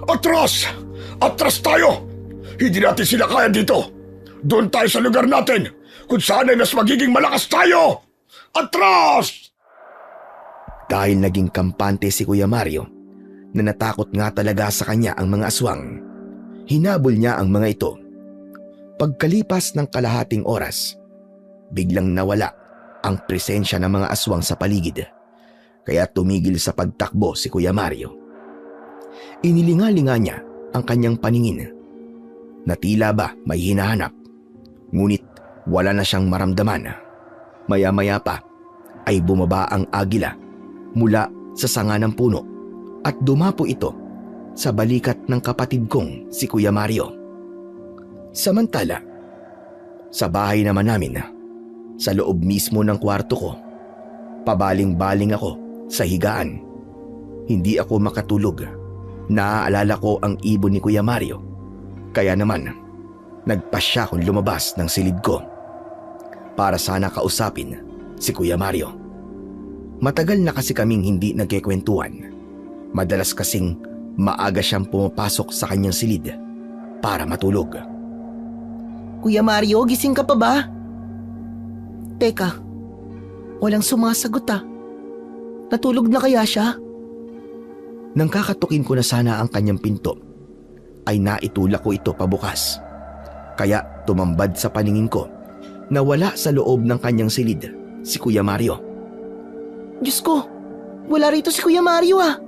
Speaker 4: Atras! Atras tayo! Hindi natin sila kaya dito. Doon tayo sa lugar natin kung saan ay mas magiging malakas tayo. Atras!
Speaker 1: Dahil naging kampante si Kuya Mario na natakot nga talaga sa kanya ang mga aswang, hinabol niya ang mga ito. Pagkalipas ng kalahating oras, biglang nawala ang presensya ng mga aswang sa paligid, kaya tumigil sa pagtakbo si Kuya Mario. Inilingalinga niya ang kanyang paningin na tila ba may hinahanap, ngunit wala na siyang maramdaman. Maya-maya pa ay bumaba ang agila mula sa sanga ng puno at dumapo ito sa balikat ng kapatid kong si Kuya Mario. Samantala, sa bahay naman namin, sa loob mismo ng kwarto ko, pabaling-baling ako sa higaan. Hindi ako makatulog. Naaalala ko ang ibon ni Kuya Mario. Kaya naman, nagpasya akong lumabas ng silid ko para sana kausapin si Kuya Mario. Matagal na kasi kaming hindi nagkikwentuhan. Madalas kasing maaga siyang pumapasok sa kanyang silid para matulog.
Speaker 5: Kuya Mario, gising ka pa ba? Teka, walang sumasagot ah. Natulog na kaya siya?
Speaker 1: Nang kakatukin ko na sana ang kanyang pinto, ay naitulak ko ito pabukas. Kaya tumambad sa paningin ko na wala sa loob ng kanyang silid si Kuya Mario.
Speaker 5: Diyos ko, wala rito si Kuya Mario ah.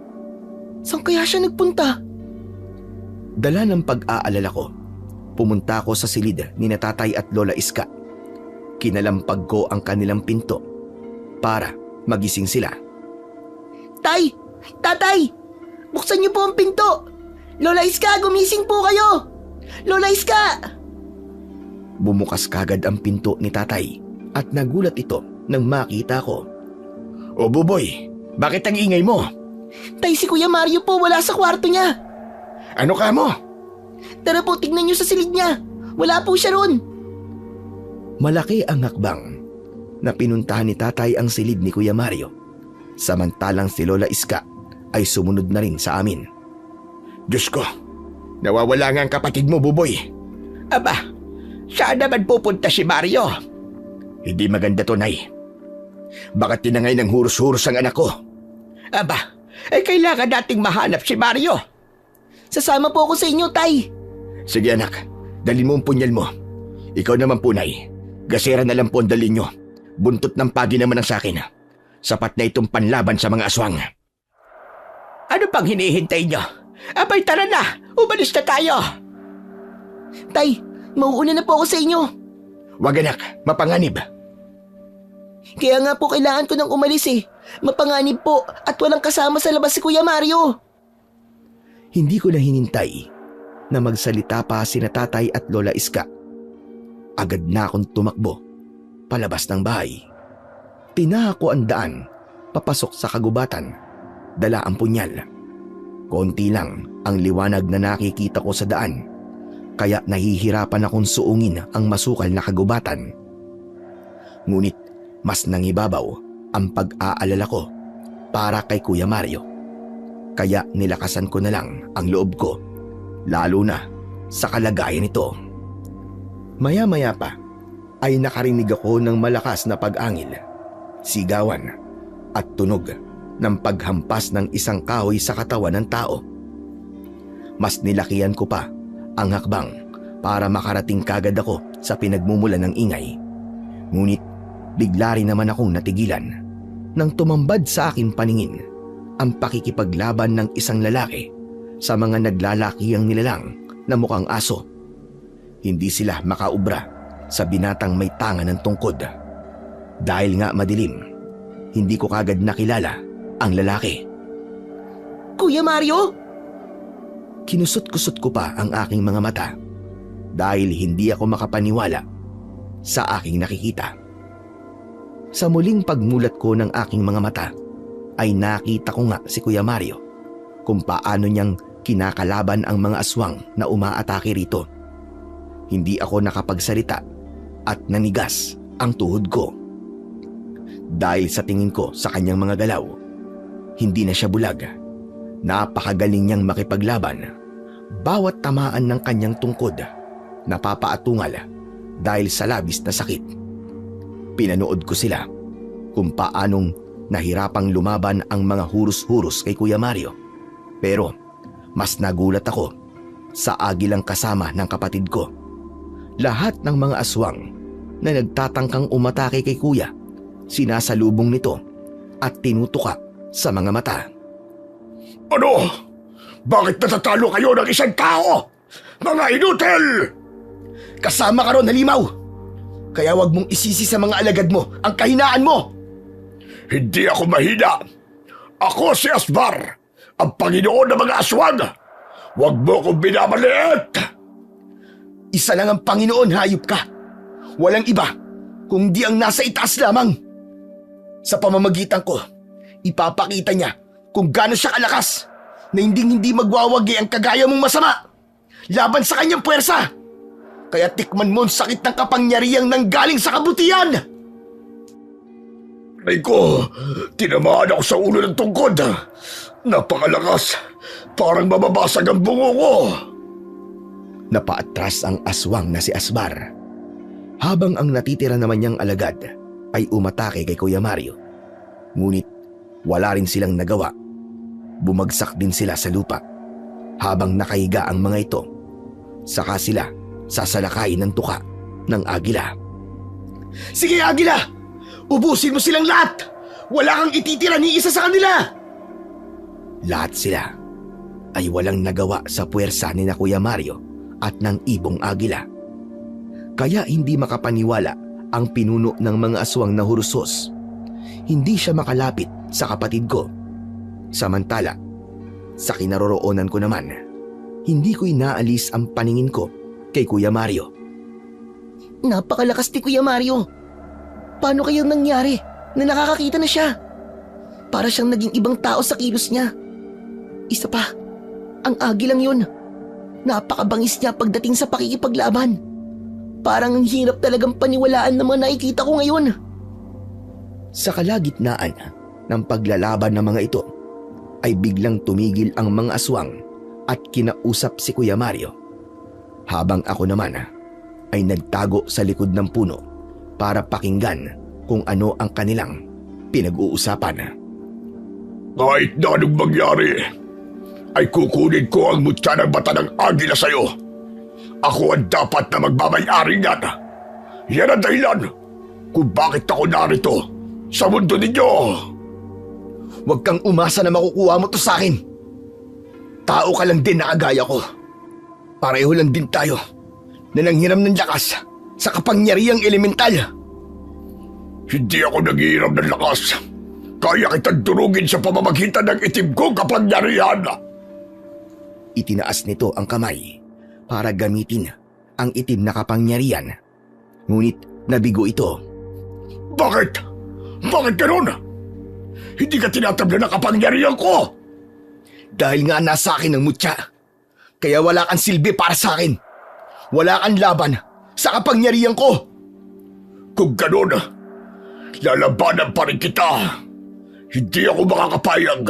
Speaker 5: Saan kaya siya nagpunta?
Speaker 1: Dala ng pag-aalala ko, pumunta ako sa silid ni na Tatay at Lola Iska. Kinalampag ko ang kanilang pinto para magising sila.
Speaker 5: Tay! Tatay! Buksan niyo po ang pinto! Lola Iska, gumising po kayo! Lola Iska!
Speaker 1: Bumukas kagad ang pinto ni Tatay at nagulat ito nang makita ko. O Buboy, bakit ang ingay mo?
Speaker 5: Tay, si Kuya Mario po wala sa kwarto niya.
Speaker 1: Ano ka mo?
Speaker 5: Tara po, tignan niyo sa silid niya. Wala po siya ron.
Speaker 1: Malaki ang hakbang na pinuntahan ni Tatay ang silid ni Kuya Mario, samantalang si Lola Iska ay sumunod na rin sa amin. Diyos ko, nawawala nga ang kapatid mo, Buboy.
Speaker 3: Aba, saan naman pupunta si Mario?
Speaker 1: Hindi maganda to, Nay. Baka tinangay ng huros-huros ang anak ko.
Speaker 3: Aba, kailangan nating mahanap si Mario.
Speaker 5: Sasama po ako sa inyo, Tay.
Speaker 1: Sige anak, dalhin mo ang punyal mo. Ikaw naman po, Nay. Gasera na lang po ang dalhin nyo. Buntot ng pagi naman ang sakin. Sapat na itong panlaban sa mga aswang.
Speaker 3: Ano pang hinihintay niyo? Abay, tara na! Umalis na tayo!
Speaker 5: Tay, mauuna na po ako sa inyo.
Speaker 1: Wag anak, mapanganib.
Speaker 5: Kaya nga po kailangan ko nang umalis eh. Mapanganib po at walang kasama sa labas si Kuya Mario.
Speaker 1: Hindi ko na hinintay na magsalita pa sina Tatay at Lola Iska. Agad na akong tumakbo palabas ng bahay. Tinaha ko ang daan papasok sa kagubatan. Dala ang punyal. Konti lang ang liwanag na nakikita ko sa daan, kaya nahihirapan akong suungin ang masukal na kagubatan. Ngunit mas nangibabaw ang pag-aalala ko para kay Kuya Mario. Kaya nilakasan ko na lang ang loob ko, lalo na sa kalagayan nito. Maya-maya pa ay nakarinig ako ng malakas na pag-angil, sigawan at tunog ng paghampas ng isang kahoy sa katawan ng tao. Mas nilakihan ko pa ang hakbang para makarating kagad ako sa pinagmumulan ng ingay. Ngunit bigla rin naman akong natigilan nang tumambad sa aking paningin ang pakikipaglaban ng isang lalaki sa mga naglalakihang nilalang na mukhang aso. Hindi sila makaubra sa binatang may tanga ng tungkod. Dahil nga madilim, hindi ko kagad nakilala ang lalaki.
Speaker 5: Kuya Mario?
Speaker 1: Kinusot-kusot ko pa ang aking mga mata dahil hindi ako makapaniwala sa aking nakikita. Sa muling pagmulat ko ng aking mga mata ay nakita ko nga si Kuya Mario kung paano niyang kinakalaban ang mga aswang na umaatake rito. Hindi ako nakapagsalita at nanigas ang tuhod ko. Dahil sa tingin ko sa kanyang mga galaw, hindi na siya bulag. Napakagaling niyang makipaglaban. Bawat tamaan ng kanyang tungkod, napapaatungal dahil sa labis na sakit. Pinanood ko sila kung paanong nahirapang lumaban ang mga hurus-hurus kay Kuya Mario. Pero mas nagulat ako sa agilang kasama ng kapatid ko. Lahat ng mga aswang na nagtatangkang umatake kay kuya, sinasalubong nito at tinutuka sa mga mata.
Speaker 4: Ano? Bakit natatalo kayo ng isang tao? Mga inutil!
Speaker 2: Kasama ka ron, halimaw! Kaya wag mong isisi sa mga alagad mo ang kahinaan mo!
Speaker 4: Hindi ako mahina. Ako si Asbar, ang Panginoon ng mga aswang. Huwag mo akong binamaliit!
Speaker 2: Isa lang ang Panginoon, hayop ka! Walang iba, kundi ang nasa itaas lamang. Sa pamamagitan ko, ipapakita niya kung gaano siya kalakas na hindi magwawagi ang kagaya mong masama laban sa kanyang puwersa. Kaya tikman mo ang sakit ng kapangyarihang nanggaling sa kabutihan.
Speaker 4: Ay ko, tinamaan ako sa ulo ng tungkod. Napakalakas, parang mababasag ang bungo ko.
Speaker 1: Napaatras ang aswang na si Asbar, habang ang natitira naman niyang alagad ay umatake kay Kuya Mario. Ngunit wala rin silang nagawa. Bumagsak din sila sa lupa habang nakahiga ang mga ito. Saka sila sasalakayin ng tuka ng agila.
Speaker 2: Sige, Agila! Ubusin mo silang lahat! Wala kang ititira ni isa sa kanila!
Speaker 1: Lahat sila ay walang nagawa sa puwersa ni na Kuya Mario at ng ibong agila. Kaya hindi makapaniwala ang pinuno ng mga aswang na Hurusos. Hindi siya makalapit sa kapatid ko. Samantala, sa kinaroroonan ko naman, hindi ko inaalis ang paningin ko kay Kuya Mario.
Speaker 5: Napakalakas ni Kuya Mario. Paano kayang nangyari na nakakakita na siya? Para siyang naging ibang tao sa kilos niya. Isa pa, ang agilang yun. Napakabangis niya pagdating sa pakikipaglaban. Parang ang hirap talagang paniwalaan ng mga nakikita ko ngayon.
Speaker 1: Sa kalagitnaan ng paglalaban ng mga ito, ay biglang tumigil ang mga aswang at kinausap si Kuya Mario. Habang ako naman ay nagtago sa likod ng puno para pakinggan kung ano ang kanilang pinag-uusapan.
Speaker 4: Kahit na anong mangyari, ay kukunin ko ang mutya ng mata ng agila sa'yo. Ako ang dapat na magmamayari niyan. Yan ang dahilan kung bakit ako narito sa mundo ninyo.
Speaker 2: Huwag kang umasa na makukuha mo to sa akin. Tao ka lang din na kagaya ko. Pareho lang din tayo na nanghiram ng lakas sa kapangyarihang elemental.
Speaker 4: Hindi ako naghihiram ng lakas. Kaya kitang durugin sa pamamagitan ng itim kong kapangyarihan.
Speaker 1: Itinaas nito ang kamay para gamitin ang itim na kapangyarihan. Ngunit nabigo ito.
Speaker 4: Bakit? Bakit ganun? Hindi ka tinatabla ng kapangyarihan ko.
Speaker 2: Dahil nga nasa akin ang mutya. Kaya wala kang silbi para sa akin. Wala kang laban sa kapangyarihan ko.
Speaker 4: Kung ganun, lalabanan pa rin kita. Hindi ako makakapayag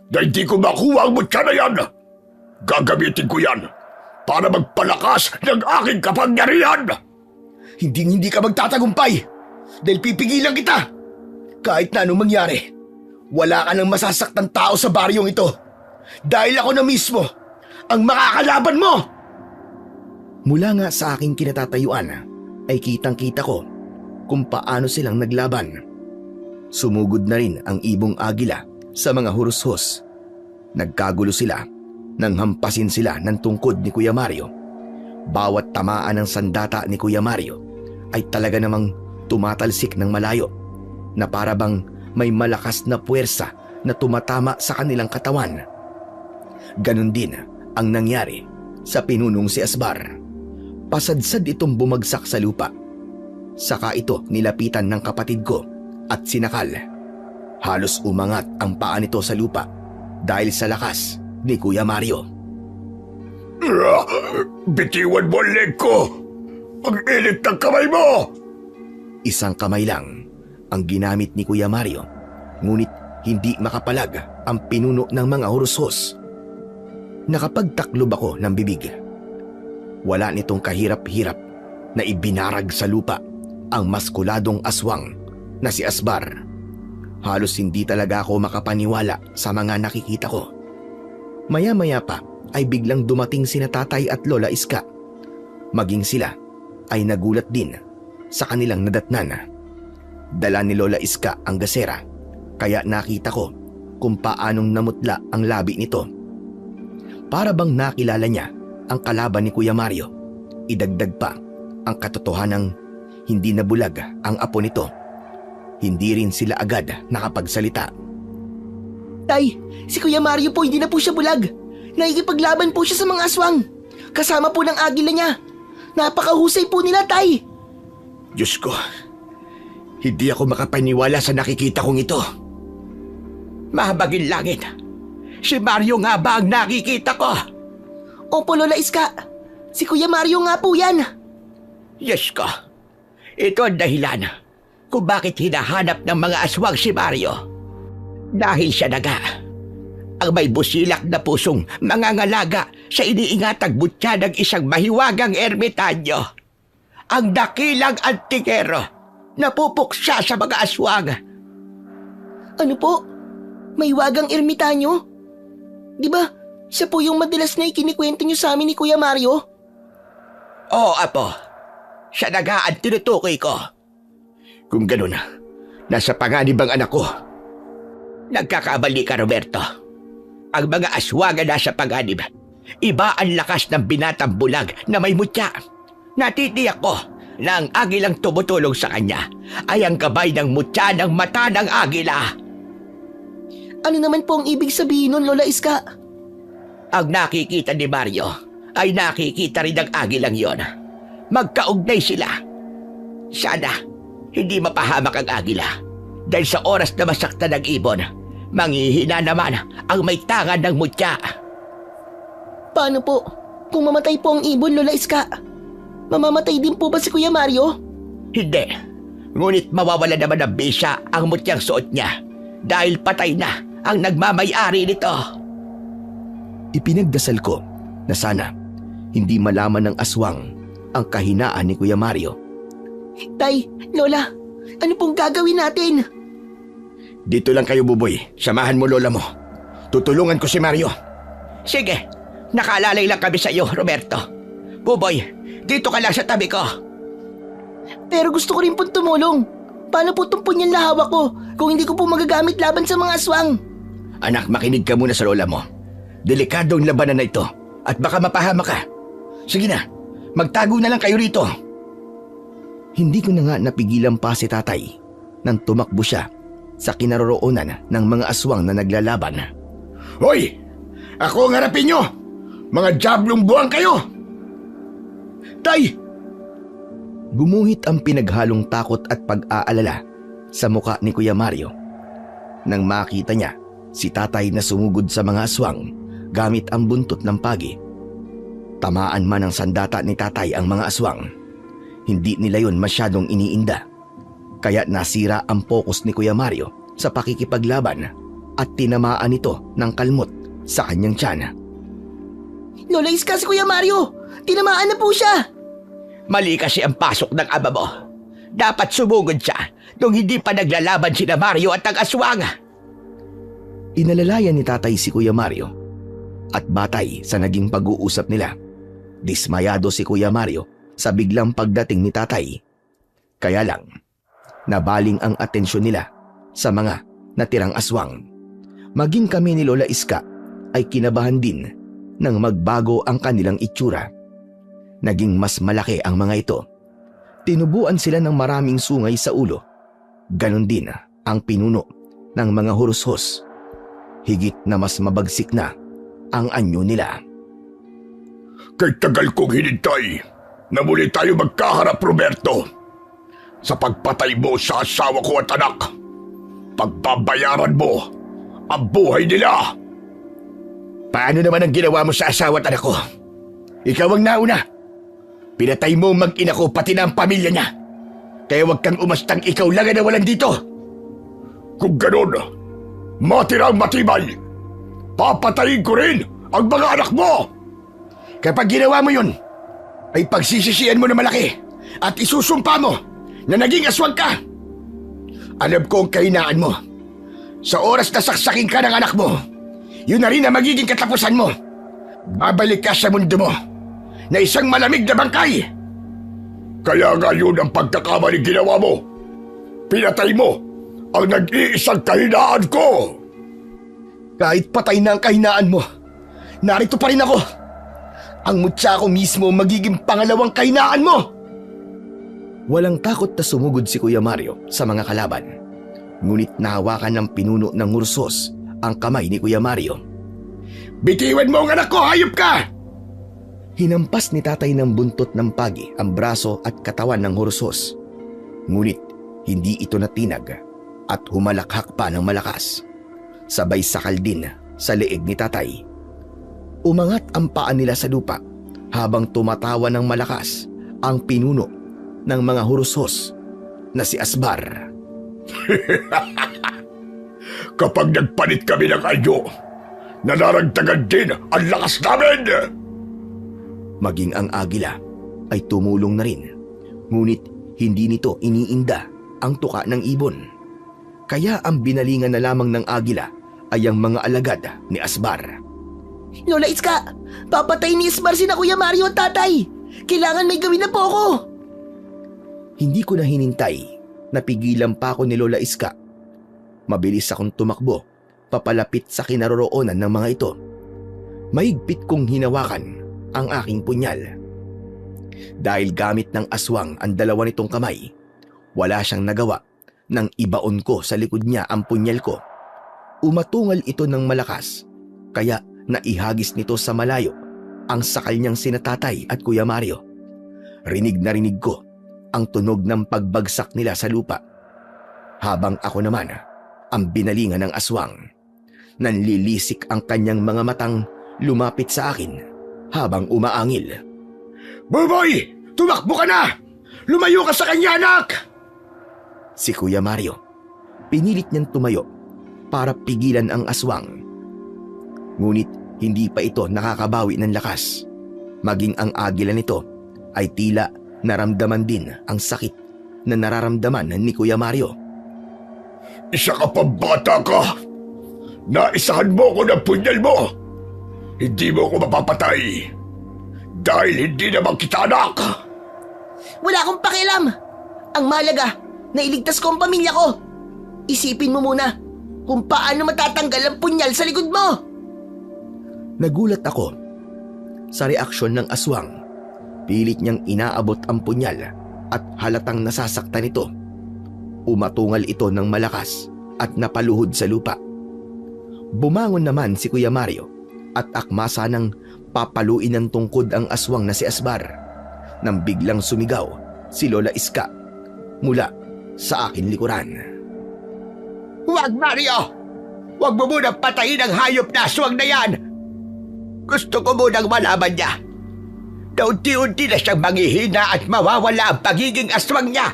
Speaker 4: na hindi ko makuha ang mutya na yan. Gagamitin ko yan para magpalakas ng aking kapangyarihan.
Speaker 2: Hindi ka magtatagumpay dahil pipigilan kita. Kahit na anong mangyari, wala ka nang masasaktan tao sa baryong ito dahil ako na mismo ang makakalaban mo.
Speaker 1: Mula nga sa aking kinatatayuan ay kitang-kita ko kung paano silang naglaban. Sumugod na rin ang ibong agila sa mga Hurusos. Nagkagulo sila nang hampasin sila ng tungkod ni Kuya Mario. Bawat tamaan ng sandata ni Kuya Mario ay talaga namang tumatalsik ng malayo na para bang may malakas na puwersa na tumatama sa kanilang katawan. Ganon din ang nangyari sa pinunong si Asbar. Pasadsad itong bumagsak sa lupa. Saka ito nilapitan ng kapatid ko at sinakal. Halos umangat ang paa nito sa lupa dahil sa lakas ni Kuya Mario.
Speaker 4: Bitiwan mo ang leg ko! Ang init ng kamay mo!
Speaker 1: Isang kamay lang ang ginamit ni Kuya Mario, ngunit hindi makapalag ang pinuno ng mga Hurusos. Nakapagtaklob ako ng bibig. Wala nitong kahirap-hirap na ibinarag sa lupa ang maskuladong aswang na si Asbar. Halos hindi talaga ako makapaniwala sa mga nakikita ko. Maya-maya pa ay biglang dumating sina Tatay at Lola Iska. Maging sila ay nagulat din sa kanilang nadatnan. Dala ni Lola Iska ang gasera, kaya nakita ko kung paanong namutla ang labi nito. Para bang nakilala niya ang kalaban ni Kuya Mario. Idagdag pa ang katotohanang hindi nabulag ang apo nito. Hindi rin sila agad nakapagsalita.
Speaker 5: Tay, si Kuya Mario po hindi na po siya bulag. Nakikipaglaban po siya sa mga aswang. Kasama po ng agila niya. Napakahusay po nila, Tay.
Speaker 2: Diyos ko, hindi ako makapaniwala sa nakikita kong ito.
Speaker 3: Mahabagin langit. Si Mario nga ba ang nakikita ko?
Speaker 5: Opo, Lola Iska. Si Kuya Mario nga po yan.
Speaker 3: Yes ko. Ito ang dahilan kung bakit hinahanap ng mga aswang si Mario. Dahil siya naga ang may busilak na pusong mangangalaga sa iniingatang butya ng isang mahiwagang ermitanyo. Ang dakilang antikero na pupuksa sa mga aswang.
Speaker 5: Ano po? May wagang ermitanyo? Di ba, siya po yung madalas na ikinikwento niyo sa amin ni Kuya Mario?
Speaker 3: Oo, apo. Siya naga ang tinutukoy ko.
Speaker 2: Kung ganun, nasa panganib ang anak ko.
Speaker 3: Nagkakamali ka, Roberto. Ang mga aswang na nasa panganib, iba ang lakas ng binatang bulag na may mutya. Natitiyak ko na ang agilang tumutulong sa kanya ay ang gabay ng mutya ng mata ng agila.
Speaker 5: Ano naman po ang ibig sabihin nun, Lola Iska?
Speaker 3: Ang nakikita ni Mario ay nakikita rin ng agilang yon. Magkaugnay sila. Sana hindi mapahamak ang agila dahil sa oras na masaktan ng ibon, manghihina naman ang may tangan ng mutya.
Speaker 5: Paano po? Kung mamatay po ang ibon, Lola Iska, mamamatay din po ba si Kuya Mario?
Speaker 3: Hindi. Ngunit mawawala naman ng bisa ang mutyang suot niya dahil patay na ang nagmamay-ari nito.
Speaker 1: Ipinagdasal ko na sana hindi malaman ng aswang ang kahinaan ni Kuya Mario.
Speaker 5: Tay, Lola, ano pong gagawin natin?
Speaker 2: Dito lang kayo, Buboy. Samahan mo lola mo. Tutulungan ko si Mario.
Speaker 3: Sige, nakalalay lang kami sa iyo, Roberto. Buboy, dito ka lang sa tabi ko.
Speaker 5: Pero gusto ko rin pong tumulong. Paano po itong punyan na hawak ko kung hindi ko po magagamit laban sa mga aswang?
Speaker 2: Anak, makinig ka muna sa lola mo. Delikado ang labanan na ito at baka mapahama ka. Sige na, magtago na lang kayo rito.
Speaker 1: Hindi ko na nga napigilan pa si tatay nang tumakbo siya sa kinaroroonan ng mga aswang na naglalaban.
Speaker 4: Hoy! Ako ang harapin nyo! Mga diablong buwang kayo!
Speaker 2: Tay!
Speaker 1: Gumuhit ang pinaghalong takot at pag-aalala sa muka ni Kuya Mario nang makita niya si tatay na sumugod sa mga aswang gamit ang buntot ng pagi. Tamaan man ng sandata ni tatay ang mga aswang, hindi nila yon masyadong iniinda. Kaya nasira ang focus ni Kuya Mario sa pakikipaglaban at tinamaan ito ng kalmot sa kanyang tiyan.
Speaker 5: Lola Iska, si Kuya Mario! Tinamaan na po siya!
Speaker 3: Mali kasi ang pasok ng ama mo. Dapat sumugod siya nung hindi pa naglalaban sina Mario at ang aswang.
Speaker 1: Inalalayan ni tatay si Kuya Mario at batay sa naging pag-uusap nila, dismayado si Kuya Mario sa biglang pagdating ni tatay. Kaya lang, nabaling ang atensyon nila sa mga natirang aswang. Maging kami ni Lola Iska ay kinabahan din nang magbago ang kanilang itsura. Naging mas malaki ang mga ito. Tinubuan sila ng maraming sungay sa ulo. Ganon din ang pinuno ng mga hurushos. Higit na mas mabagsik na ang anyo nila.
Speaker 4: Kay tagal kong hinintay na muli tayo magkaharap, Roberto. Sa pagpatay mo sa asawa ko at anak, pagbabayaran mo ang buhay nila.
Speaker 2: Paano naman ang ginawa mo sa asawa at anak ko? Ikaw ang nauna. Pinatay mo ang mag-ina ko pati na ang pamilya niya. Kaya huwag kang umastang ikaw lang ang nawalan dito.
Speaker 4: Kung ganon, matirang matibay, papatayin ko rin ang mga anak mo.
Speaker 2: Kapag ginawa mo yun, ay pagsisisihan mo na malaki at isusumpa mo na naging aswang ka. Alam ko ang kahinaan mo. Sa oras na saksakin ka ng anak mo, yun na rin ang magiging katapusan mo. Babalik ka sa mundo mo na isang malamig na bangkay.
Speaker 4: Kaya nga yun ang pagkakamaling ginawa mo. Pinatay mo ang nag-iisang kahinaan ko.
Speaker 2: Kahit patay na ang kahinaan mo, narito pa rin ako. Ang mutya ko mismo magiging pangalawang kahinaan mo.
Speaker 1: Walang takot na sumugod si Kuya Mario sa mga kalaban. Ngunit nahawakan ng pinuno ng Ursos ang kamay ni Kuya Mario.
Speaker 4: Bitiwan mo ang anak ko, hayop ka!
Speaker 1: Hinampas ni tatay ng buntot ng pagi ang braso at katawan ng Ursos. Ngunit hindi ito natinag at humalakhak pa ng malakas. Sabay sakal din sa leeg ni tatay. Umangat ang paa nila sa lupa habang tumatawa ng malakas ang pinuno ng mga Ursos na si Asbar.
Speaker 4: Kapag nagpalit kami ng anyo, nanaragdagan din ang lakas namin!
Speaker 1: Maging ang agila ay tumulong na rin. Ngunit hindi nito iniinda ang tuka ng ibon. Kaya ang binalingan na lamang ng agila ay ang mga alagad ni Asbar.
Speaker 5: Lola Iska, papatay ni Asbar sina Kuya Mario at tatay. Kailangan may gawin na po ako.
Speaker 1: Hindi ko na hinintay, napigilan pa ako ni Lola Iska. Mabilis akong tumakbo, papalapit sa kinaroroonan ng mga ito. Mahigpit kong hinawakan ang aking punyal. Dahil gamit ng aswang ang dalawa nitong kamay, wala siyang nagawa nang ibaon ko sa likod niya ang punyal ko. Umatungal ito ng malakas, kaya naihagis nito sa malayo ang sakal niyang sina tatay at Kuya Mario. Rinig na rinig ko ang tunog ng pagbagsak nila sa lupa. Habang ako naman ang binalingan ng aswang. Nanlilisik ang kanyang mga matang lumapit sa akin habang umaangil.
Speaker 4: Buboy! Tumakbo ka na! Lumayo ka sa kanya, anak!
Speaker 1: Si Kuya Mario, pinilit niyang tumayo para pigilan ang aswang. Ngunit hindi pa ito nakakabawi ng lakas. Maging ang agila nito ay tila naramdaman din ang sakit na nararamdaman ni Kuya Mario.
Speaker 4: Isa ka pa bata ka! Naisahan mo ko ng punyal mo! Hindi mo ko mapapatay! Dahil hindi naman kita anak!
Speaker 5: Wala akong pakialam. Ang mahalaga, nailigtas ko ang pamilya ko. Isipin mo muna kung paano matatanggal ang punyal sa likod mo.
Speaker 1: Nagulat ako sa reaksyon ng aswang. Pilit niyang inaabot ang punyal at halatang nasasaktan ito. Umatungal ito ng malakas at napaluhod sa lupa. Bumangon naman si Kuya Mario at akmasa ng papaluin ng tungkod ang aswang na si Asbar nang biglang sumigaw si Lola Iska mula sa akin likuran.
Speaker 3: Huwag, Mario! Huwag mo munang patayin ang hayop na aswang na yan! Gusto ko munang malaman niya na unti-unti na siyang manghihina at mawawala ang pagiging aswang niya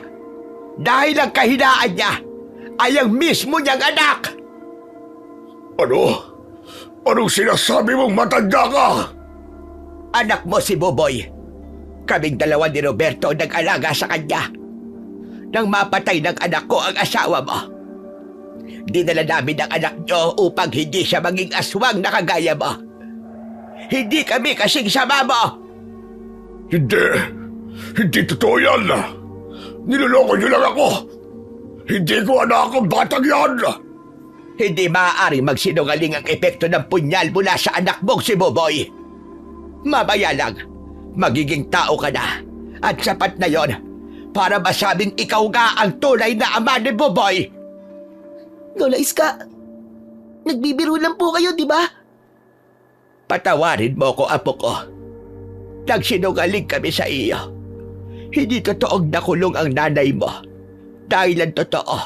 Speaker 3: dahil ang kahinaan niya ay ang mismo niyang anak!
Speaker 4: Ano? Anong sinasabi mong matanda ka?
Speaker 3: Anak mo si Buboy. Kaming dalawa ni Roberto nag-alaga sa kanya. Nang mapatay ng anak ko ang asawa mo, dinala namin ang anak niyo upang hindi siya maging aswang na kagaya mo. Hindi kami kasing sama mo.
Speaker 4: Hindi totoo yan. Niloloko niyo lang ako. Hindi ko anak ang batang yan.
Speaker 3: Hindi maaaring magsinungaling ang epekto ng punyal mula sa anak mong si Buboy. Mamaya lang, magiging tao ka na at sapat na yon para masabing ikaw nga ang tunay na ama ni Buboy.
Speaker 5: Lola Iska, nagbibiro lang po kayo, di ba?
Speaker 3: Patawarin mo ko, apo ko. Nagsinungaling kami sa iyo. Hindi totoong nakulong ang nanay mo. Dahil ang totoo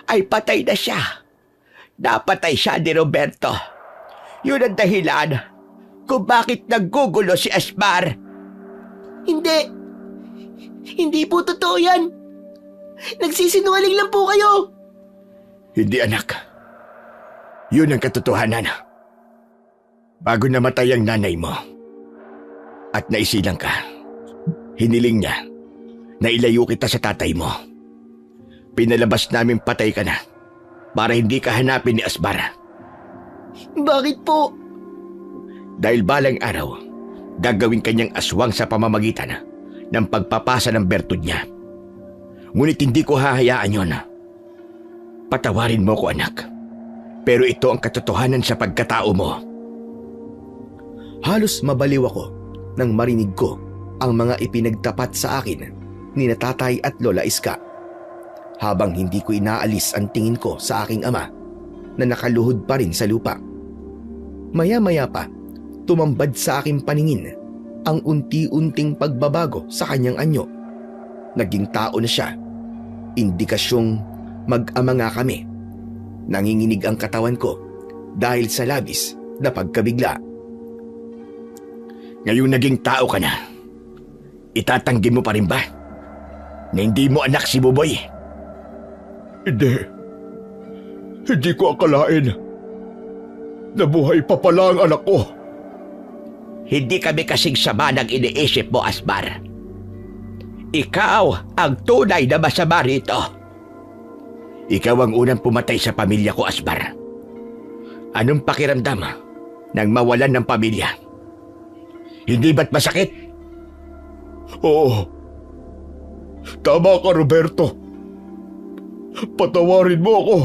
Speaker 3: ay patay na siya. Napatay siya ni Roberto. Yun ang dahilan kung bakit naggugulo si Asbar.
Speaker 5: Hindi. Hindi po totoo yan. Nagsisinungaling lang po kayo.
Speaker 2: Hindi, anak. Yun ang katotohanan. Bago namatay ang nanay mo at naisilang ka, hiniling niya na ilayo kita sa tatay mo. Pinalabas namin patay ka na para hindi ka hanapin ni Asbar.
Speaker 5: Bakit po?
Speaker 2: Dahil balang araw, gagawin kanyang aswang sa pamamagitan
Speaker 1: ng pagpapasa ng bertud niya. Ngunit hindi ko hahayaan yon. Patawarin mo ko, anak. Pero ito ang katotohanan sa pagkatao mo. Halos mabaliw ako nang marinig ko ang mga ipinagtapat sa akin ni na Tatay at Lola Iska. Habang hindi ko inaalis ang tingin ko sa aking ama na nakaluhod pa rin sa lupa. Maya-maya pa, tumambad sa aking paningin ang unti-unting pagbabago sa kanyang anyo. Naging tao na siya. Indikasyong mag-ama nga kami. Nanginginig ang katawan ko dahil sa labis na pagkabigla. Ngayong naging tao ka na, itatanggi mo pa rin ba na hindi mo anak si Buboy?
Speaker 4: Hindi. Hindi ko akalain na buhay pa pala ang anak ko.
Speaker 3: Hindi kami kasing sama ng iniisip mo, Asmar. Ikaw ang tunay na masama rito.
Speaker 1: Ikaw ang unang pumatay sa pamilya ko, Asmar. Anong pakiramdam nang mawalan ng pamilya? Hindi ba't masakit?
Speaker 4: Oo. Tama ka, Roberto. Patawarin mo ako.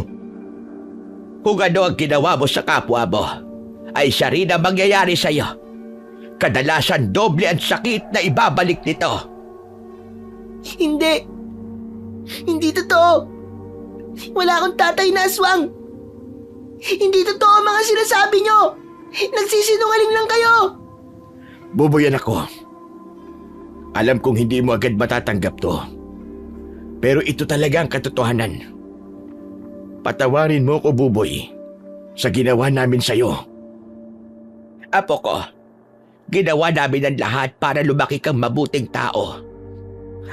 Speaker 3: Kung ano ang ginawa mo sa kapwa mo, ay siya rin ang mangyayari sa iyo. Kadalasan doble ang sakit na ibabalik nito.
Speaker 5: Hindi. Hindi totoo. Wala akong tatay na aswang. Hindi totoo ang mga sinasabi nyo. Nagsisinungaling lang kayo.
Speaker 1: Buboy, anak ko. Alam kong hindi mo agad matatanggap to. Pero ito talaga ang katotohanan. Patawarin mo ko, Buboy, sa ginawa namin sa'yo.
Speaker 3: Apo ko, ginawa namin ang lahat para lumaki kang mabuting tao.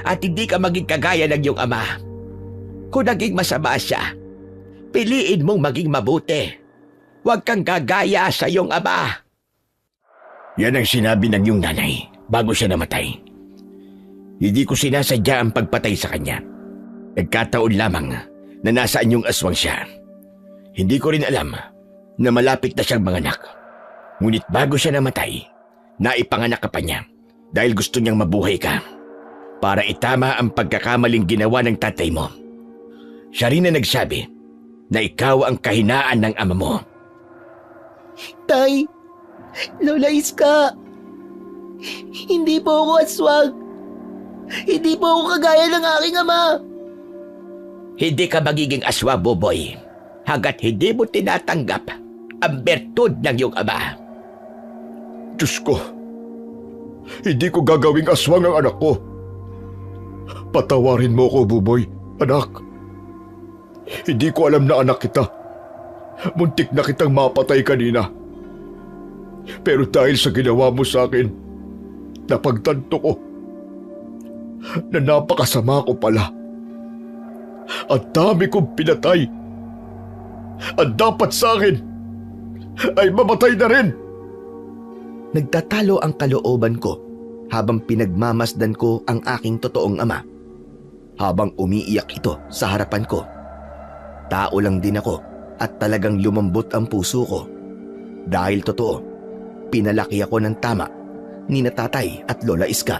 Speaker 3: At hindi ka maging kagaya ng iyong ama. Kung naging masama siya, piliin mong maging mabuti. Huwag kang gagaya sa iyong ama.
Speaker 1: Yan ang sinabi ng iyong nanay bago siya namatay. Hindi ko sinasadya ang pagpatay sa kanya. Nagkataon lamang na nasa anyong aswang siya. Hindi ko rin alam na malapit na siyang manganak. Ngunit bago siya namatay, naipanganak ka pa niya dahil gusto niyang mabuhay ka para itama ang pagkakamaling ginawa ng tatay mo. Siya rin na nagsabi na ikaw ang kahinaan ng ama mo.
Speaker 5: Tay, Lola Iska, hindi po ako aswang. Hindi po ako kagaya ng aking ama.
Speaker 3: Hindi ka magiging aswa, Buboy, hanggat hindi mo tinatanggap ang bertud ng iyong ama.
Speaker 4: Diyos ko, hindi ko gagawing aswang ang anak ko. Patawarin mo ko, Buboy, anak. Hindi ko alam na anak kita. Muntik na kitang mapatay kanina. Pero dahil sa ginawa mo sa akin, napagtanto ko na napakasama ko pala. Ang dami kong pinatay. At dapat sa akin ay mamatay na rin.
Speaker 1: Nagtatalo ang kalooban ko habang pinagmamasdan ko ang aking totoong ama. Habang umiiyak ito sa harapan ko. Tao lang din ako at talagang lumambot ang puso ko. Dahil totoo, pinalaki ako ng tama ni na Tatay at Lola Iska.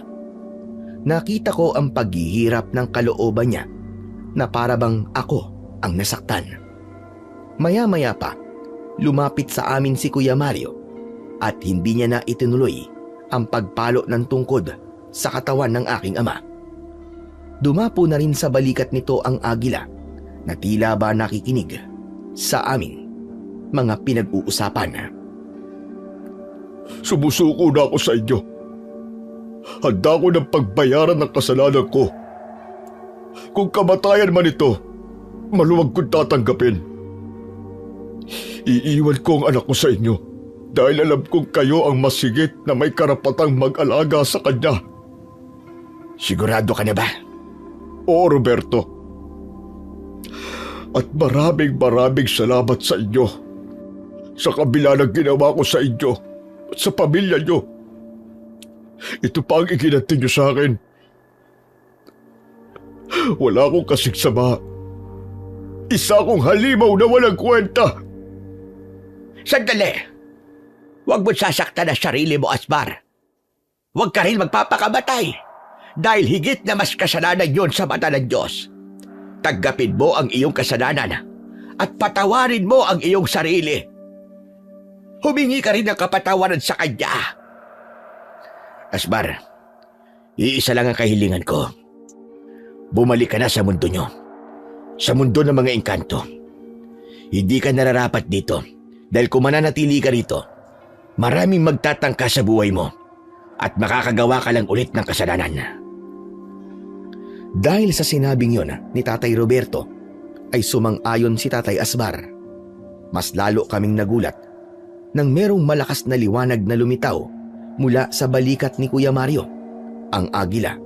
Speaker 1: Nakita ko ang paghihirap ng kalooban niya na parabang ako ang nasaktan. Maya-maya pa, lumapit sa amin si Kuya Mario at hindi niya na itinuloy ang pagpalo ng tungkod sa katawan ng aking ama. Dumapo na rin sa balikat nito ang agila na tila ba nakikinig sa aming mga pinag-uusapan.
Speaker 4: Sumusuko na ako sa inyo. Handa ko ng pagbayaran ng kasalanan ko. Kung kamatayan man ito, maluwag kong tatanggapin. Iiwan ko ang anak ko sa inyo dahil alam kong kayo ang masigit na may karapatang mag-alaga sa kanya.
Speaker 1: Sigurado ka na ba?
Speaker 4: Oo, Roberto. At maraming salamat sa inyo. Sa kabila ng ginawa ko sa inyo at sa pamilya nyo. Ito pa ang iginanti nyo sa akin. Wala akong kasing sama. Isa akong halimaw na walang kwenta.
Speaker 3: Sandali! Huwag mo sasaktan ang sarili mo, Asmar. Huwag ka rin magpapakamatay dahil higit na mas kasalanan yon sa mata ng Diyos. Tanggapin mo ang iyong kasalanan at patawarin mo ang iyong sarili. Humingi ka rin ng kapatawaran sa Kanya. Asbar, iisa lang ang kahilingan ko. Bumalik ka na sa mundo nyo. Sa mundo ng mga engkanto. Hindi ka nararapat dito dahil kung mananatili ka rito, maraming magtatangka sa buhay mo at makakagawa ka lang ulit ng kasalanan.
Speaker 1: Dahil sa sinabing yon ni Tatay Roberto, ay sumang-ayon si Tatay Asbar. Mas lalo kaming nagulat nang merong malakas na liwanag na lumitaw mula sa balikat ni Kuya Mario. Ang agila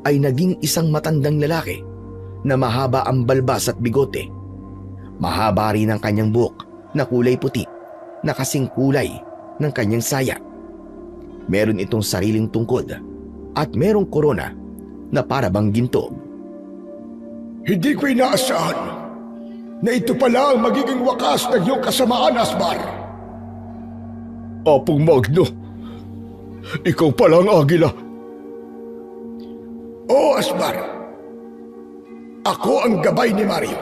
Speaker 1: ay naging isang matandang lalaki na mahaba ang balbas at bigote. Mahaba rin ang kanyang buhok na kulay puti na kasing kulay ng kanyang saya. Meron itong sariling tungkod at merong korona na para bang ginto.
Speaker 4: Hindi ko inaasahan na ito pala ang magiging wakas ng iyong kasamaan, Asbar. Apong Magno, ikaw pala ang agila. Oo, Asbar. Ako ang gabay ni Mario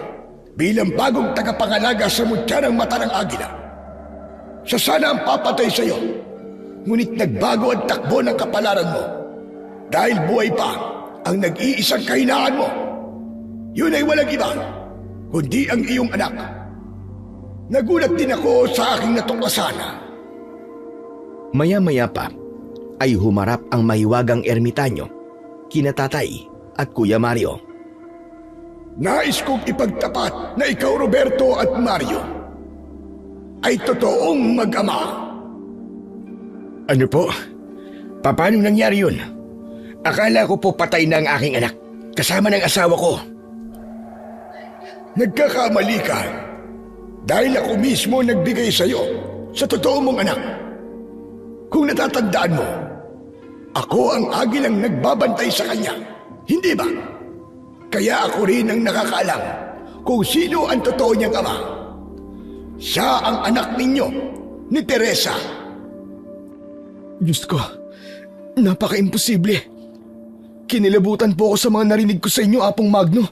Speaker 4: bilang bagong tagapangalaga sa mutya ng mata ng agila. Siya sana ang papatay sa iyo, ngunit nagbago ang takbo ng kapalaran mo dahil buhay pa ang nag-iisang kahinaan mo. Yun ay walang iba, kundi ang iyong anak. Nagulat din ako sa aking natuklasan.
Speaker 1: Maya-maya pa ay humarap ang mahiwagang ermitanyo, kina Tatay at Kuya Mario.
Speaker 4: Nais kong ipagtapat na ikaw, Roberto at Mario, ay totoong mag-ama.
Speaker 3: Ano po? Paano nangyari yun? Akala ko po patay na ang aking anak, kasama ng asawa ko.
Speaker 4: Nagkakamali ka dahil ako mismo nagbigay sa iyo sa totoo mong anak. Kung natatandaan mo, ako ang agilang nagbabantay sa kanya, hindi ba? Kaya ako rin ang nakakaalam kung sino ang totoo niyang ama. Siya ang anak ninyo, ni Teresa.
Speaker 2: Diyos ko, napaka-imposible. Kinilabutan po ako sa mga narinig ko sa inyo, Apong Magno.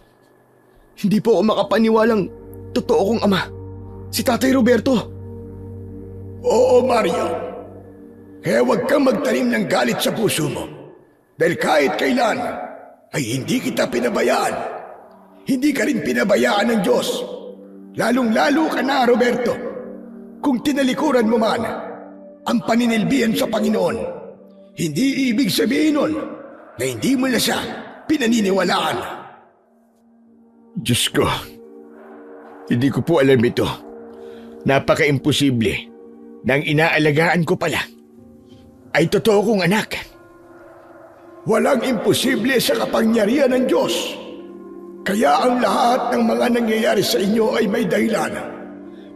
Speaker 2: Hindi po ako makapaniwalang totoo kong ama, si Tatay Roberto.
Speaker 4: Oo, Mario. Kaya huwag kang magtanim ng galit sa puso mo. Dahil kahit kailan ay hindi kita pinabayaan. Hindi ka rin pinabayaan ng Diyos. Lalong-lalo ka na, Roberto. Kung tinalikuran mo man ang paninilbihan sa Panginoon, hindi ibig sabihin nun na hindi mo na siya pinaniniwalaan.
Speaker 3: Diyos ko, hindi ko po alam ito. Napaka-imposible nang inaalagaan ko pala ay totoo kong anak.
Speaker 4: Walang imposible sa kapangyarihan ng Diyos. Kaya ang lahat ng mga nangyayari sa inyo ay may dahilan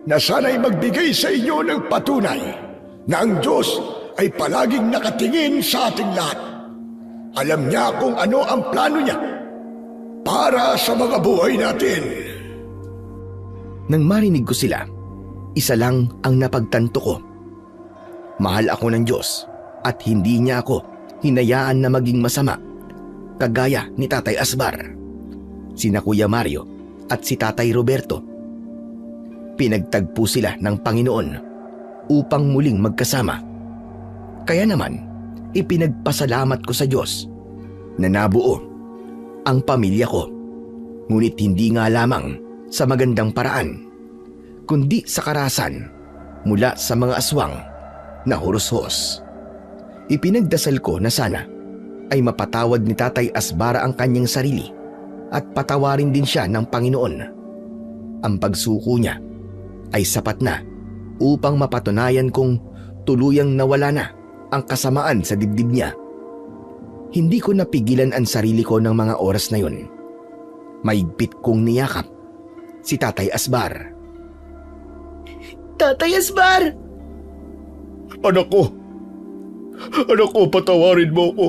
Speaker 4: na sana'y magbigay sa inyo ng patunay na ang Diyos ay palaging nakatingin sa ating lahat. Alam niya kung ano ang plano niya para sa mga buhay natin.
Speaker 1: Nang marinig ko sila, isa lang ang napagtanto ko. Mahal ako ng Diyos at hindi niya ako hinayaan na maging masama, kagaya ni Tatay Asbar, sina Kuya Mario at si Tatay Roberto. Pinagtagpo sila ng Panginoon upang muling magkasama. Kaya naman, ipinagpasalamat ko sa Diyos na nabuo ang pamilya ko, ngunit hindi nga lamang sa magandang paraan, kundi sa karahasan mula sa mga aswang na huros-hos. Ipinagdasal ko na sana ay mapatawad ni Tatay Asbara ang kanyang sarili at patawarin din siya ng Panginoon. Ang pagsuko niya ay sapat na upang mapatunayan kong tuluyang nawala na ang kasamaan sa dibdib niya. Hindi ko napigilan ang sarili ko ng mga oras na yun. Maigpit kong niyakap si Tatay Asbar.
Speaker 5: Tatay Asbar!
Speaker 4: Anak ko, patawarin mo ko.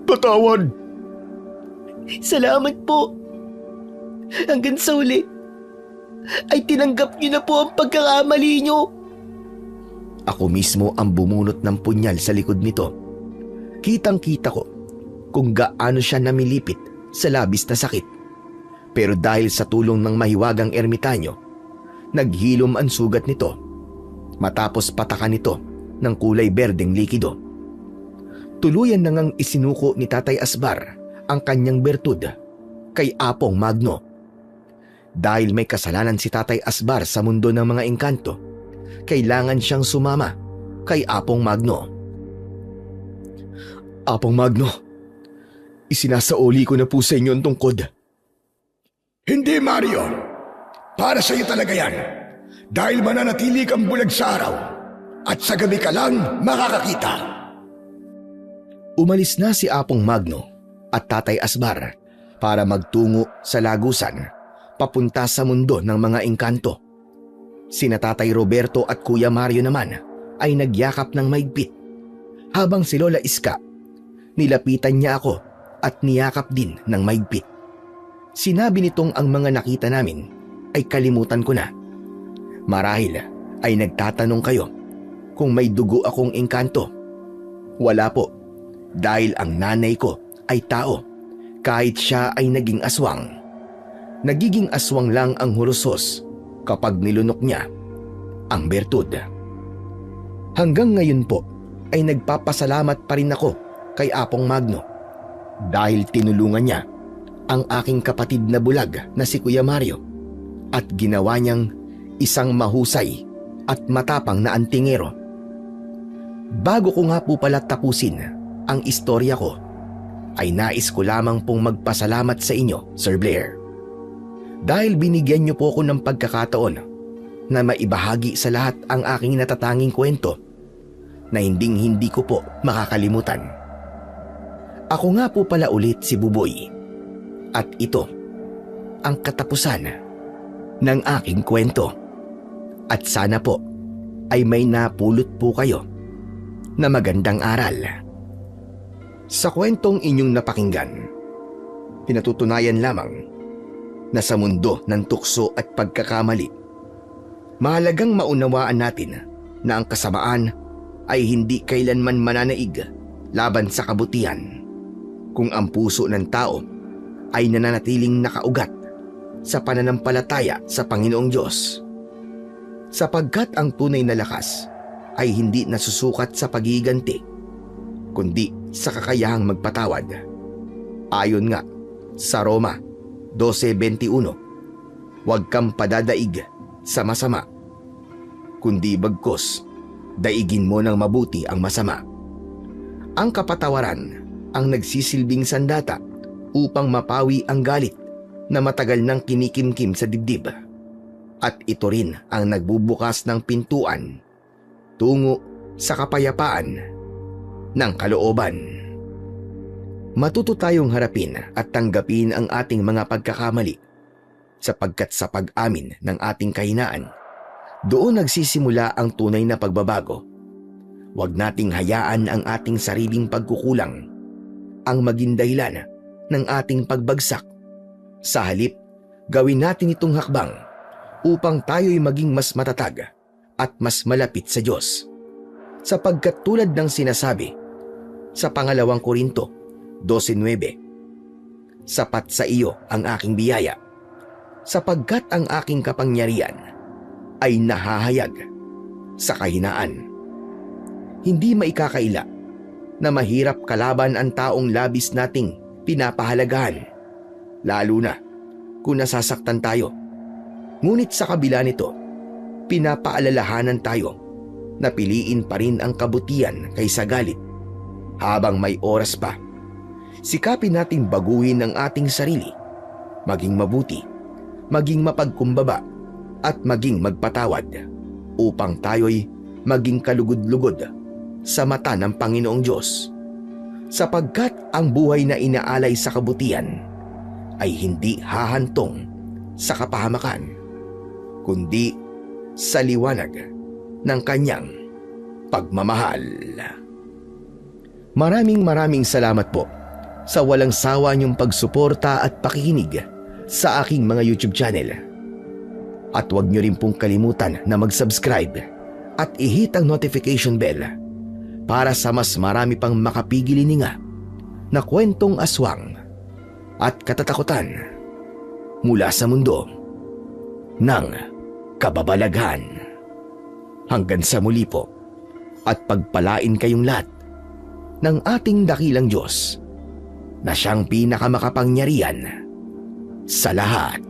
Speaker 4: Patawad.
Speaker 5: Salamat po. Hanggang sa huli, ay tinanggap niyo na po ang pagkakamali niyo.
Speaker 1: Ako mismo ang bumunot ng punyal sa likod nito. Kitang-kita ko kung gaano siya namilipit sa labis na sakit. Pero dahil sa tulong ng mahiwagang ermitanyo, naghilom ang sugat nito matapos patakan nito ng kulay berdeng likido. Tuluyan na ngang isinuko ni Tatay Asbar ang kanyang bertud kay Apong Magno. Dahil may kasalanan si Tatay Asbar sa mundo ng mga engkanto, kailangan siyang sumama kay Apong Magno. Apong Magno, isinasauli ko na po sa inyo ang tungkod.
Speaker 4: Hindi, Mario. Para sa'yo talaga yan. Dahil mananatili kang bulag sa araw at sa gabi ka lang makakakita.
Speaker 1: Umalis na si Apong Magno at Tatay Asbar para magtungo sa lagusan papunta sa mundo ng mga engkanto. Sina Tatay Roberto at Kuya Mario naman ay nagyakap ng maigpit, habang si Lola Iska, nilapitan niya ako at niyakap din ng maigpit. Sinabi nitong ang mga nakita namin ay kalimutan ko na. Marahil ay nagtatanong kayo kung may dugo akong engkanto. Wala po, dahil ang nanay ko ay tao kahit siya ay naging aswang. Nagiging aswang lang ang hurusos kapag nilunok niya ang bertud. Hanggang ngayon po ay nagpapasalamat pa rin ako kay Apong Magno dahil tinulungan niya ang aking kapatid na bulag na si Kuya Mario at ginawa niyang isang mahusay at matapang na antingero. Bago ko nga po pala tapusin ang istorya ko, ay nais ko lamang pong magpasalamat sa inyo, Sir Blair. Dahil binigyan niyo po ako ng pagkakataon na maibahagi sa lahat ang aking natatanging kwento na hindi ko po makakalimutan. Ako nga po pala ulit si Buboy. At ito ang katapusan ng aking kwento. At sana po ay may napulot po kayo na magandang aral. Sa kwentong inyong napakinggan, pinatutunayan lamang na sa mundo ng tukso at pagkakamali, mahalagang maunawaan natin na ang kasamaan ay hindi kailanman mananaig laban sa kabutihan kung ang puso ng tao ay nananatiling nakaugat sa pananampalataya sa Panginoong Diyos. Sapagkat ang tunay na lakas ay hindi nasusukat sa pagiganti, kundi sa kakayahang magpatawad. Ayon nga sa Roma 12:21, huwag kang padadaig sa masama, kundi bagkus daigin mo ng mabuti ang masama. Ang kapatawaran ang nagsisilbing sandata upang mapawi ang galit na matagal nang kinikimkim sa dibdib. At ito rin ang nagbubukas ng pintuan tungo sa kapayapaan ng kalooban. Matuto tayong harapin at tanggapin ang ating mga pagkakamali, sapagkat sa pag-amin ng ating kahinaan, doon nagsisimula ang tunay na pagbabago. Huwag nating hayaan ang ating sariling pagkukulang ang maging dahilan ng ating pagbagsak. Sa halip, gawin natin itong hakbang upang tayo'y maging mas matatag at mas malapit sa Diyos. Sapagkat tulad ng sinasabi sa 2 Korinto 12:9, sapat sa iyo ang aking biyaya, sapagkat ang aking kapangyarihan ay nahahayag sa kahinaan. Hindi maikakaila na mahirap kalaban ang taong labis nating pinapahalagahan, lalo na kung nasasaktan tayo. Ngunit sa kabila nito, pinapaalalahanan tayo na piliin pa rin ang kabutihan kaysa galit. Habang may oras pa, sikapin nating baguhin ang ating sarili, maging mabuti, maging mapagkumbaba, at maging magpatawad, upang tayo'y maging kalugod-lugod sa mata ng Panginoong Diyos. Sapagkat ang buhay na inaalay sa kabutihan ay hindi hahantong sa kapahamakan, kundi sa liwanag ng kanyang pagmamahal. Maraming salamat po sa walang sawa niyong pagsuporta at pakikinig sa aking mga YouTube channel. At huwag niyo rin pong kalimutan na mag-subscribe at i-hit ang notification bell para sa mas marami pang makapigil hininga na kwentong aswang at katatakutan mula sa mundo ng kababalaghan. Hanggang sa muli po at pagpalain kayong lahat ng ating dakilang Diyos na siyang pinakamakapangyarihan sa lahat.